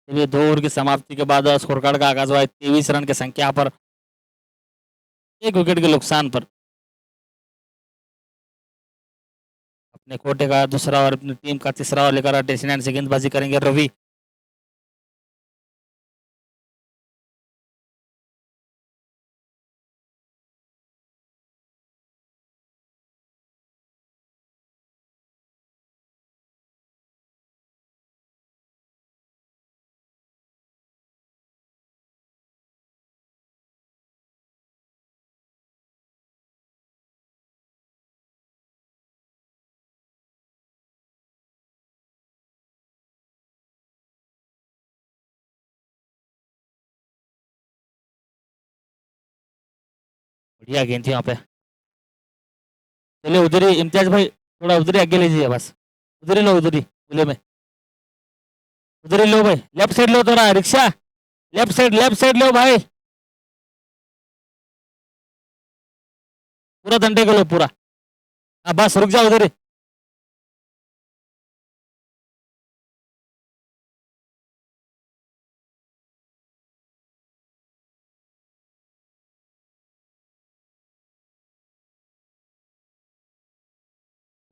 चलिए 2 ओवर की समाप्ति के बाद स्कोर कार्ड का आगाज हुआ है 23 रन की संख्या पर, 1 विकेट के नुकसान पर। अपने कोटे का दूसरा और अपनी टीम का तीसरा ओवर लेकर टेस्ट से गेंदबाजी करेंगे रवि। बढ़िया गेंद थी वहाँ पे। चलिए उधर ही इम्तियाज भाई, थोड़ा उधर ही आगे लीजिए बस, उधर ही लो, उधर ही खुले में, उधर ही लो भाई, लेफ्ट साइड लो थोड़ा रिक्शा, लेफ्ट साइड लो भाई, पूरा डंडे को लो पूरा। हाँ बस रुक जाओ उधर ही।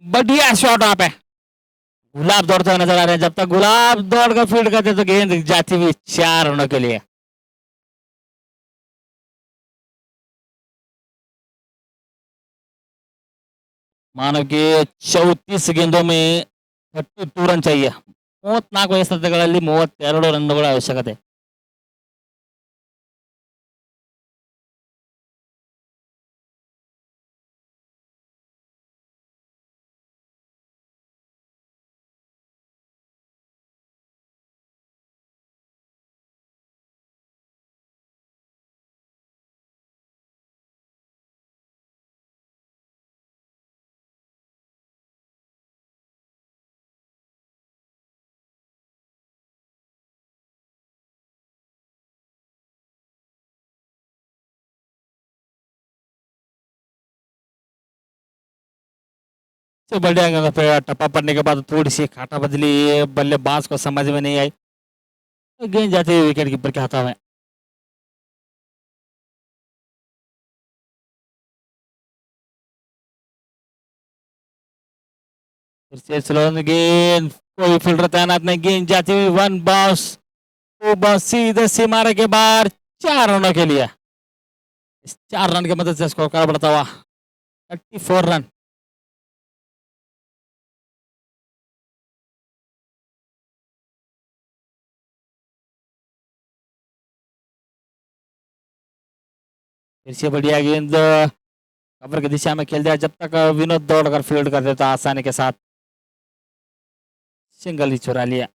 बढ़िया शॉट वहां पे, गुलाब दौड़ते हुए नजर आ रहे हैं। जब तक गुलाब दौड़ कर फील्ड करते तो गेंद जाती हुई 4 रनों के लिए। मानो कि 34 गेंदों में 32 रन चाहिए, 34 ಎಸೆತಗಳಲ್ಲಿ 32 ರನ್ಗಳ ಅವಶ್ಯಕತೆ. से बढ़िया पे टप्पा पड़ने के बाद थोड़ी सी काटा बदली, बल्लेबाज को समझ में नहीं आई, गेंद जाती है विकेट कीपर के हाथों में. फिर से स्लो गेंद, कोई फील्डर तैनात नहीं, गेंद जाती हुई 1 बाउंस, 2 बाउंस सीधे सीमारे के बाहर 4 रनों के लिए. इस 4 रन की मदद से स्कोर कार्ड बढ़ता हुआ 34 रन. फिर से बढ़िया गेंद कवर की दिशा में खेल दिया, जब तक विनोद दौड़कर फील्ड कर देता आसानी के साथ, सिंगल ही चुरा लिया.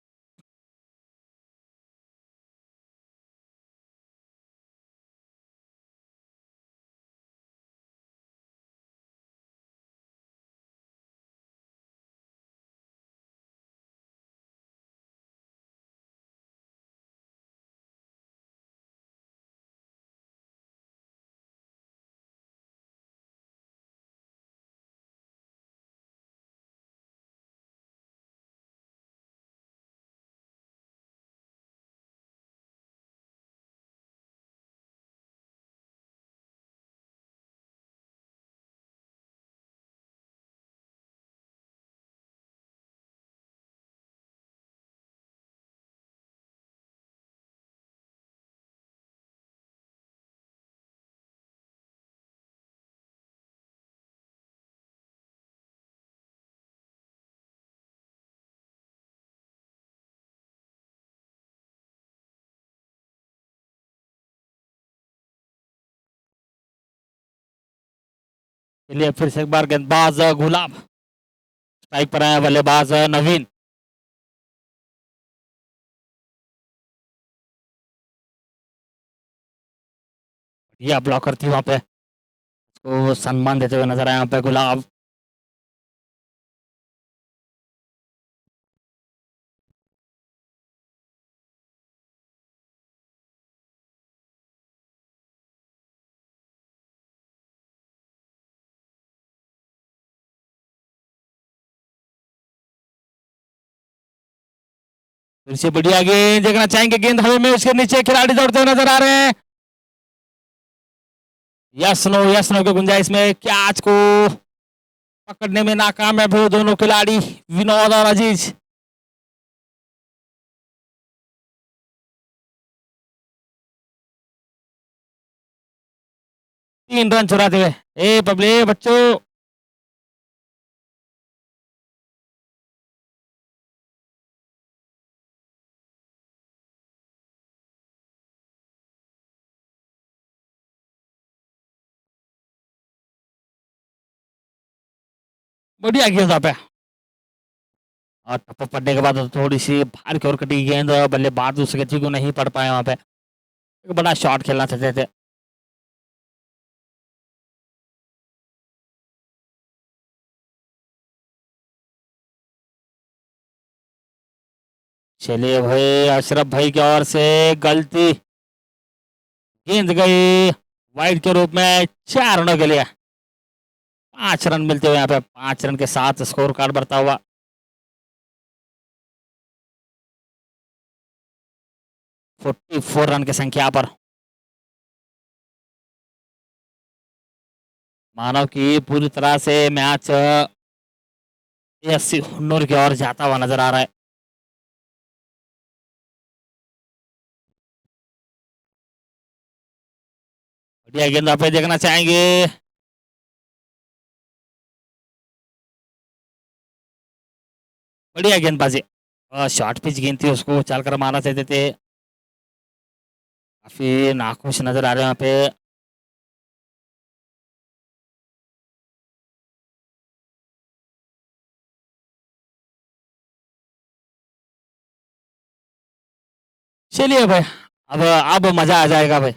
चलिए फिर से एक बार गेंदबाज गुलाब, स्ट्राइक पर आया बल्लेबाज नवीन. बढ़िया ब्लॉकर थी वहां पे, उसको सम्मान देते हुए नजर आया वहां पे गुलाब. फिर से बढ़िया गेंद, देखना चाहेंगे गेंद हवा में, उसके नीचे खिलाड़ी दौड़ते हुए नजर आ रहे हैं. यस नो की गुंजाइश में, कैच को पकड़ने में नाकाम है वो दोनों खिलाड़ी, विनोद और अजीज. तीन रन चुराते हुए. ए पब्लिक बच्चों, बढ़िया गेंद वहां पे, और टप्पा पड़ने के बाद थोड़ी सी बाहर की ओर कटी गेंद, बल्लेबाज उस गति को नहीं पड़ पाए वहां पे. एक बड़ा शॉट खेलना चाहते थे. चलिए भाई, अशरफ भाई की ओर से गलती, गेंद गई वाइड के रूप में 4 रनों के लिए। 5 रन मिलते हुए यहाँ पे, 5 रन के साथ स्कोर कार्ड बढ़ता हुआ। 44 रन की संख्या पर मानव की पूरी तरह से मैच 80 की ओर जाता हुआ नजर आ रहा है। बढ़िया गेंद पे देखना चाहेंगे, बढ़िया गेंदबाजी, शॉर्ट पिच गेंद थी, उसको चल कर मारना चाहते थे। काफी नाखुश नजर आ रहे हैं यहाँ पे। चलिए भाई, अब मजा आ जाएगा भाई।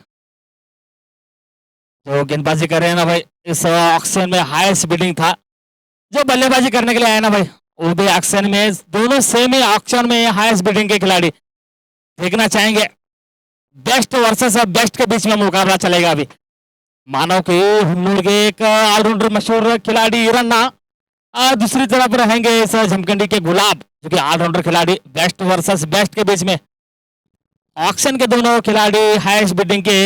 जो गेंदबाजी कर रहे हैं ना भाई, इस ऑक्शन में हाईएस्ट बिडिंग था। जो बल्लेबाजी करने के लिए आए ना भाई, वो भी ऑक्शन में, दोनों सेम ही ऑक्शन में हाईएस्ट बिडिंग के खिलाड़ी। देखना चाहेंगे बेस्ट वर्सेस बेस्ट के बीच में मुकाबला चलेगा अभी। मानव के हुन्नूर के एक ऑलराउंडर मशहूर खिलाड़ी रन्ना, दूसरी तरफ रहेंगे इस झमकंडी के गुलाब, जो कि ऑलराउंडर खिलाड़ी। बेस्ट वर्सेस बेस्ट के बीच में ऑक्शन के दोनों खिलाड़ी, हाईएस्ट बिडिंग के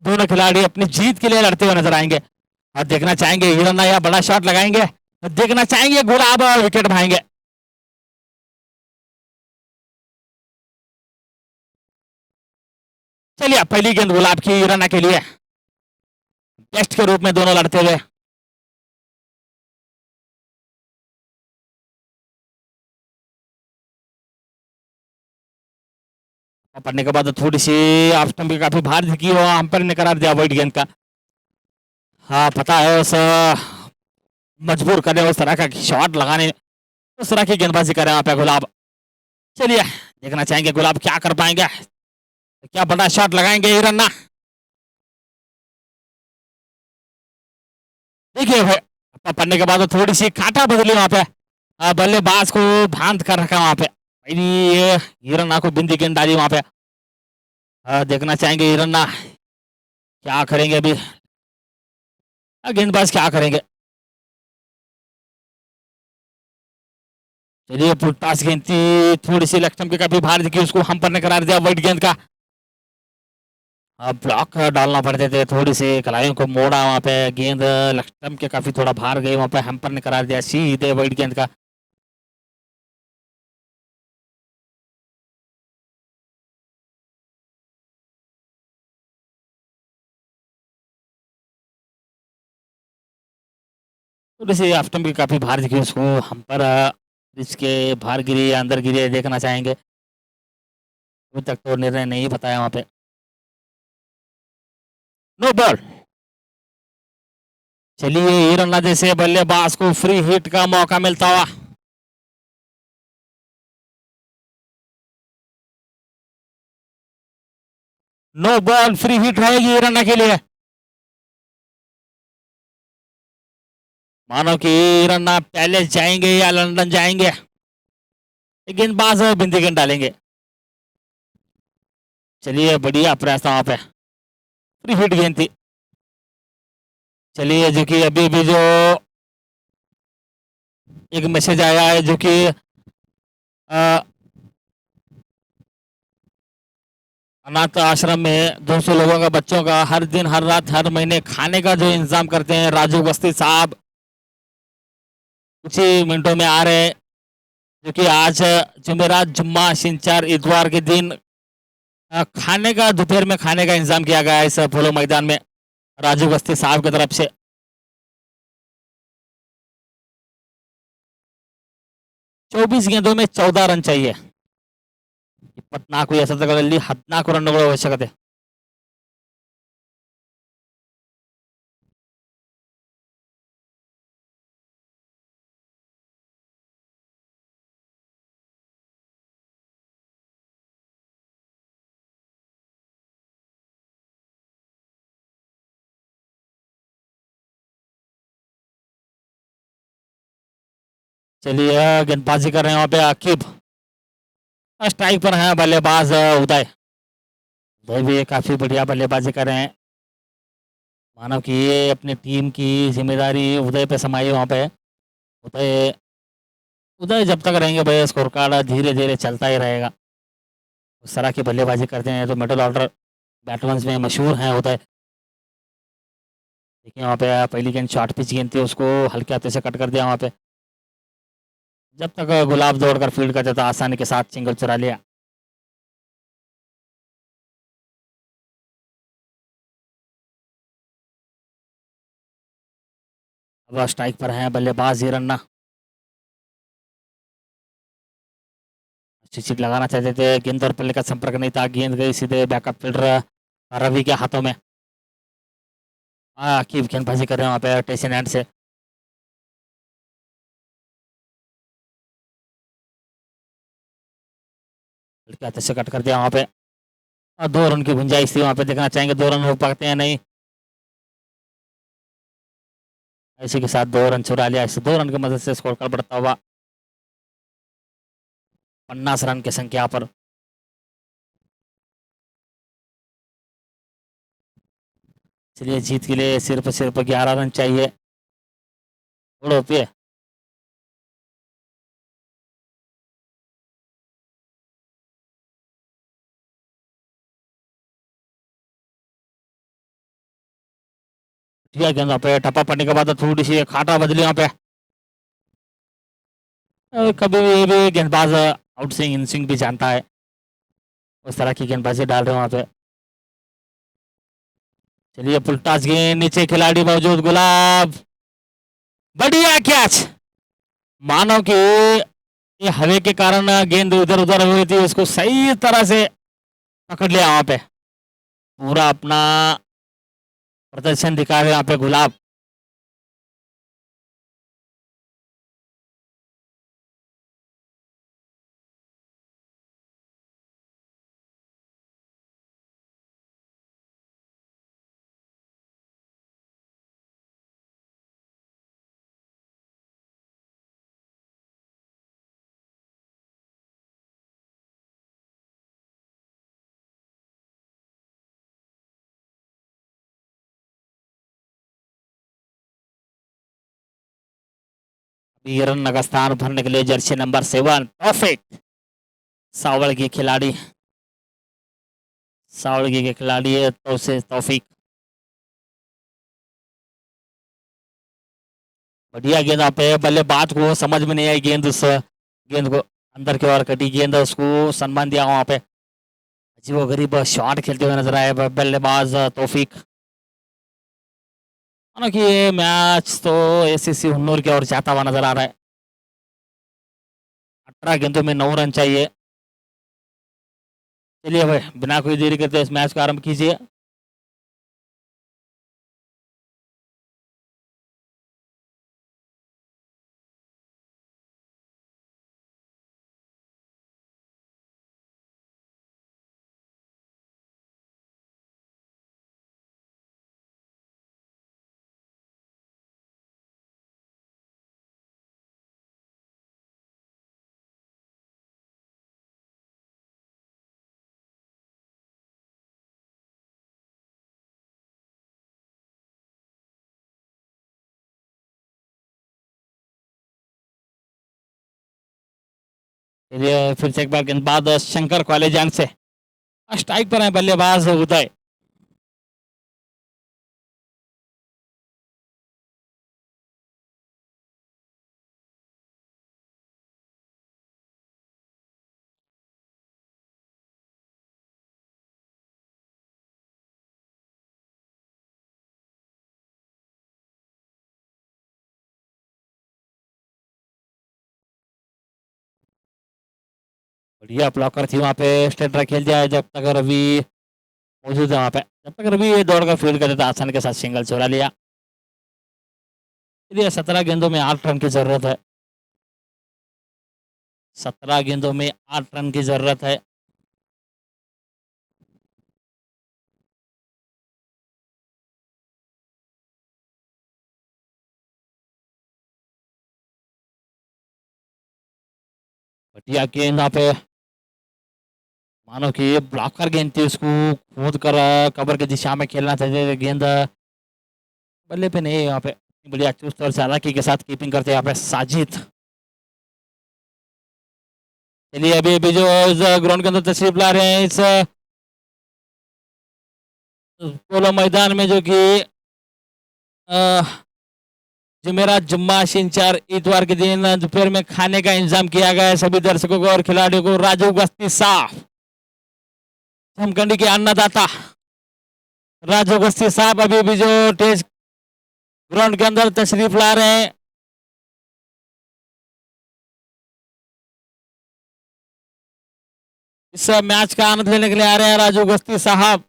दोनों खिलाड़ी अपनी जीत के लिए लड़ते हुए नजर आएंगे। और देखना चाहेंगे हिरन्ना या बड़ा शॉट लगाएंगे, देखना चाहेंगे गुलाब विकेट भाएंगे। चलिए पहली गेंद गुलाब की हिरन्ना के लिए, बेस्ट के रूप में दोनों लड़ते हुए। पढ़ने के बाद थोड़ी सी ऑफ स्टंप की काफी बाहर की हो, अंपायर ने करार दिया वाइड गेंद का। हाँ पता है, उस मजबूर करने, उस तरह का शॉट लगाने, उस तरह की गेंदबाजी करे वहां पे गुलाब। चलिए देखना चाहेंगे गुलाब क्या कर पाएंगे, क्या बड़ा शॉट लगाएंगे हिरन्ना। देखिए भाई, पढ़ने के बाद थोड़ी सी काटा बदली वहां पे, बल्लेबाज को भांत कर रखा वहां पे। ये हिरन्ना को बिंदी गेंद डाली वहां पे। देखना चाहेंगे हिरन्ना क्या करेंगे अभी, गेंदबाज क्या करेंगे। चलिए फुटपास गेंद थी, थोड़ी सी लेग स्टंप के काफी बाहर दिखी, उसको हम पर ने करार दिया वाइड गेंद का। ब्लॉक डालना पड़ते थे, थोड़ी सी कलाइयों को मोड़ा वहां पे, गेंद लेग स्टंप के काफी थोड़ा बाहर गई वहां पे, हम पर ने करार दिया सीधे वाइड गेंद का। थोड़ी सी ऑफ स्टंप की काफी बाहर दिखी, उसको हम पर इसके बाहर गिरी या अंदर गिरी, देखना चाहेंगे। अभी तक तो निर्णय नहीं बताया वहां पे। No ball. चलिए हिरन्ना जैसे बल्लेबाज को फ्री हिट का मौका मिलता हुआ। नो बॉल, फ्री हिट रहेगी हिरन्ना के लिए। मानो कि हिरन्ना पैलेस जाएंगे या लंदन जाएंगे, गेंदबाज बिंदी गेंद डालेंगे। चलिए बढ़िया प्रयास था वहां पे, फ्री हिट गेंद थी। चलिए जो कि अभी भी जो एक मैसेज आया है, जो कि अनाथ आश्रम में 200 लोगों का, बच्चों का हर दिन हर रात हर महीने खाने का जो इंतजाम करते हैं राजू बस्ती साहब, कुछ ही मिनटों में आ रहे हैं। जो कि आज जुमेरात, जुम्मा, शनिचर, इतवार के दिन खाने का, दोपहर में खाने का इंतजाम किया गया है इस पोलो मैदान में राजू बस्ती साहब की तरफ से। 24 गेंदों में 14 रन चाहिए। 24 ಎಸೆತಗಳಲ್ಲಿ 14 ರನ್ನುಗಳ ಅವಶ್ಯಕತೆ. चलिए गेंदबाजी कर रहे हैं वहां पे आकिब, स्ट्राइक पर है बल्लेबाज उदय। उदय भी काफी बढ़िया बल्लेबाजी कर रहे हैं। मानो कि ये अपनी टीम की जिम्मेदारी उदय पे समाई है वहाँ पे। उदय उदय जब तक रहेंगे भैया स्कोर कार्ड धीरे धीरे चलता ही रहेगा। उस तरह की बल्लेबाजी करते हैं तो मिडल ऑर्डर बैट्समैन में मशहूर हैं उदय। देखिए वहाँ पे पहली गेंद शॉर्ट पिच गेंद थी, उसको हल्के हाथे से कट कर दिया वहाँ पे। जब तक गुलाब दौड़कर फील्ड करते तो आसानी के साथ सिंगल चुरा लिया। अब स्ट्राइक पर है बल्लेबाज हिरन्ना। चिट लगाना चाहते थे, गेंद और पल्ले का संपर्क नहीं था, गेंद गई सीधे बैकअप फील्डर रवि के हाथों में। आकिब गेंदबाजी कर रहे हैं वहाँ पे टेसन हैंड से। हल्के हाथ से कट कर दिया वहाँ पे और 2 रन की गुंजाइश थी वहाँ पे। देखना चाहेंगे 2 रन हो पाते हैं नहीं। इसी के साथ 2 रन चुरा लिया। इस 2 रन की मदद से स्कोर कार्ड बढ़ता हुआ 50 रन की संख्या पर। चलिए जीत के लिए सिर्फ 11 रन चाहिए। उड़ो पे गेंद वहाँ पे टप्पा पड़ने के बाद थोड़ी सी खाटा बदली वहाँ पे। कभी भी गेंदबाज आउट स्विंग इन स्विंग भी जानता है, उस तरह की गेंदबाजी डाल रहे हैं वहाँ पे। चलिए फुलटास गेंद, नीचे खिलाड़ी मौजूद, गुलाब बढ़िया कैच। मानो कि ये हवा के कारण गेंद इधर उधर हो रही थी, उसको सही तरह से पकड़ लिया वहाँ पे। पूरा अपना प्रदर्शन दिखा रहे यहाँ पे गुलाब। रन का स्थान भरने के लिए जर्सी नंबर 7 परफेक्ट सावड़गी खिलाड़ी, सावड़गी के खिलाड़ी है तो से तौफीक। बढ़िया गेंद यहाँ पे, बल्लेबाज को समझ में नहीं आई गेंद, उस गेंद को अंदर की ओर कटी गेंद, उसको सम्मान दिया वहां पे। अजीबो गरीब शॉट खेलते हुए नजर आए बल्लेबाज तौफीक। मानो कि ये मैच तो एसीसी हुन्नूर की ओर जाता हुआ नजर आ रहा है। 18 गेंदों में 9 रन चाहिए। चलिए भाई बिना कोई देरी करते इस मैच को आरंभ कीजिए। चलिए फिर से एक बार गेंदबाज शंकर कॉलेजान से स्ट्राइक पर है बल्लेबाज उदय। बढ़िया ब्लॉकर थी वहाँ पे, स्टेट खेल दिया है जब तक रवि मौजूद है वहाँ पे। जब तक रवि ये दौड़ कर फील्ड करते तो आसान के साथ सिंगल चुरा लिया। चलिए 17 गेंदों में 8 रन की जरूरत है। 17 गेंदों में 8 रन की जरूरत है। बढ़िया गेंद यहाँ पे मानो कि ब्लॉकर गेंद थी, उसको कूद कर कवर की दिशा में खेलना चाहिए। गेंद बल्ले पे नहीं, यहाँ पे बढ़िया चुस्त और चालाकी के साथ कीपिंग करते हैं यहाँ पे साजिद। चलिए अभी अभी जो इस ग्राउंड के अंदर तशरीफ ला रहे हैं, इस पोलो मैदान में, जो कि जुमेरात जुम्मा शिनचार इतवार के दिन दोपहर में खाने का इंतजाम किया गया है सभी दर्शकों को और खिलाड़ियों को। राजू गस्ती साहब, जमखंडी के अन्नदाता राजू गस्ती साहब अभी भी जो टेस्ट ग्राउंड के अंदर तशरीफ ला रहे हैं। इस मैच का आनंद लेने के लिए आ रहे हैं राजू गस्ती साहब।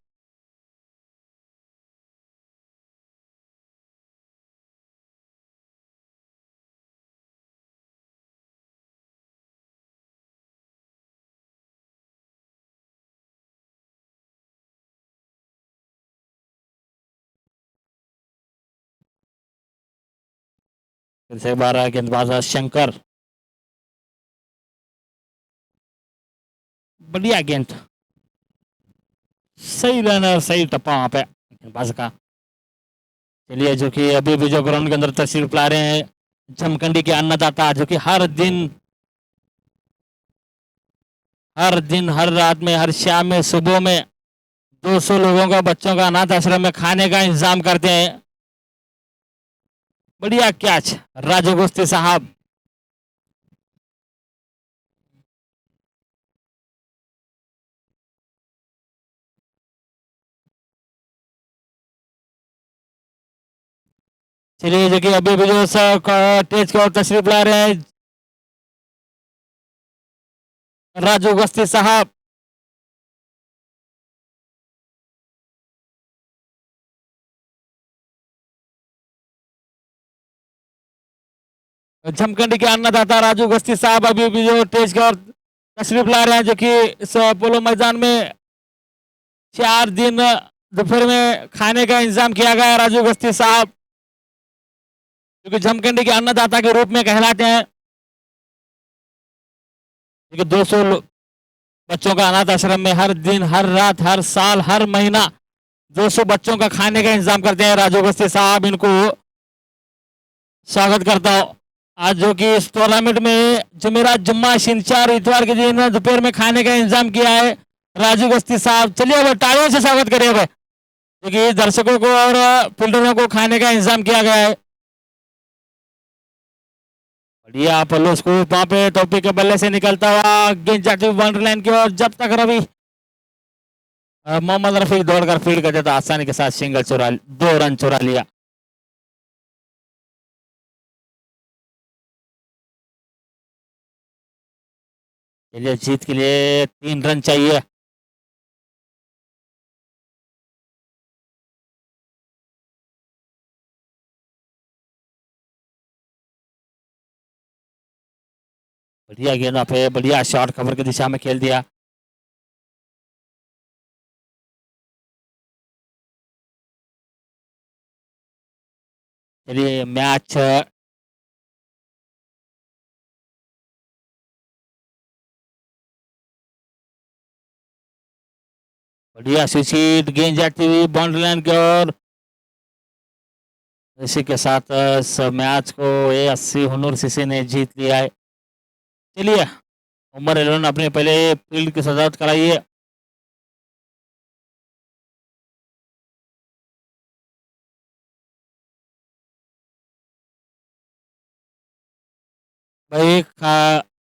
फिर से एक बार गेंदबाज शंकर, बढ़िया गेंद, सही रनर, सही टप्पा वहां पे गेंदबाज का। चलिए जो कि अभी भी जो ग्राउंड के अंदर तशरीफ ला रहे हैं जमखंडी के अन्नदाता, जो कि हर दिन हर रात में, हर शाम में, सुबह में 200 लोगों का, बच्चों का अनाथ आश्रम में खाने का इंतजाम करते हैं। बढ़िया कैच राजू गुस्ती साहब। चलिए जो कि अभी भी जो टेज की ओर तशरीफ ला रहे हैं राजू गस्ती साहब। जमखंडी के अन्नदाता राजू गस्ती साहब अभी भी जो टेज की ओर तशरीफ ला रहे हैं, जो कि इस पोलो मैदान में 4 दिन दोपहर में खाने का इंतजाम किया गया है। राजू गस्ती साहब जो कि जमखंडी के अन्नदाता के रूप में कहलाते हैं, जो कि 200 बच्चों का अनाथ आश्रम में हर दिन, हर रात, हर साल, हर महीना 200 बच्चों का खाने का इंतजाम करते हैं। राजू गस्ती साहब, इनको स्वागत करता हूँ। आज जो कि इस टूर्नामेंट में जुमेरात जुम्मा शिनचार इतवार के दिन दोपहर में खाने का इंतजाम किया है राजू गस्ती साहब। चलिए अब तालियों से स्वागत करिए अब, क्योंकि दर्शकों को और फील्डरों को खाने का इंतजाम किया गया है। बढ़िया पल्लू स्कूप वहां पे टोपी के बल्ले से निकलता हुआ गेंद जाती हुई बाउंड्री लाइन की ओर, जब तक रवि मोहम्मद रफीक दौड़कर फील्ड कर देता, आसानी के साथ सिंगल चुरा, 2 रन चुरा लिया। चलिए जीत के लिए 3 रन चाहिए। बढ़िया गेंद पे, बढ़िया शॉट कवर की दिशा में खेल दिया। चलिए मैच बढ़िया सुशील, गेंद जाती हुई बाउंड्री लाइन की ओर। इसी के साथ इस मैच को ASC हुनूर सीसी ने जीत लिया है। चलिए उमर 11 अपने पहले फील्ड की सजावट कराइए। भाई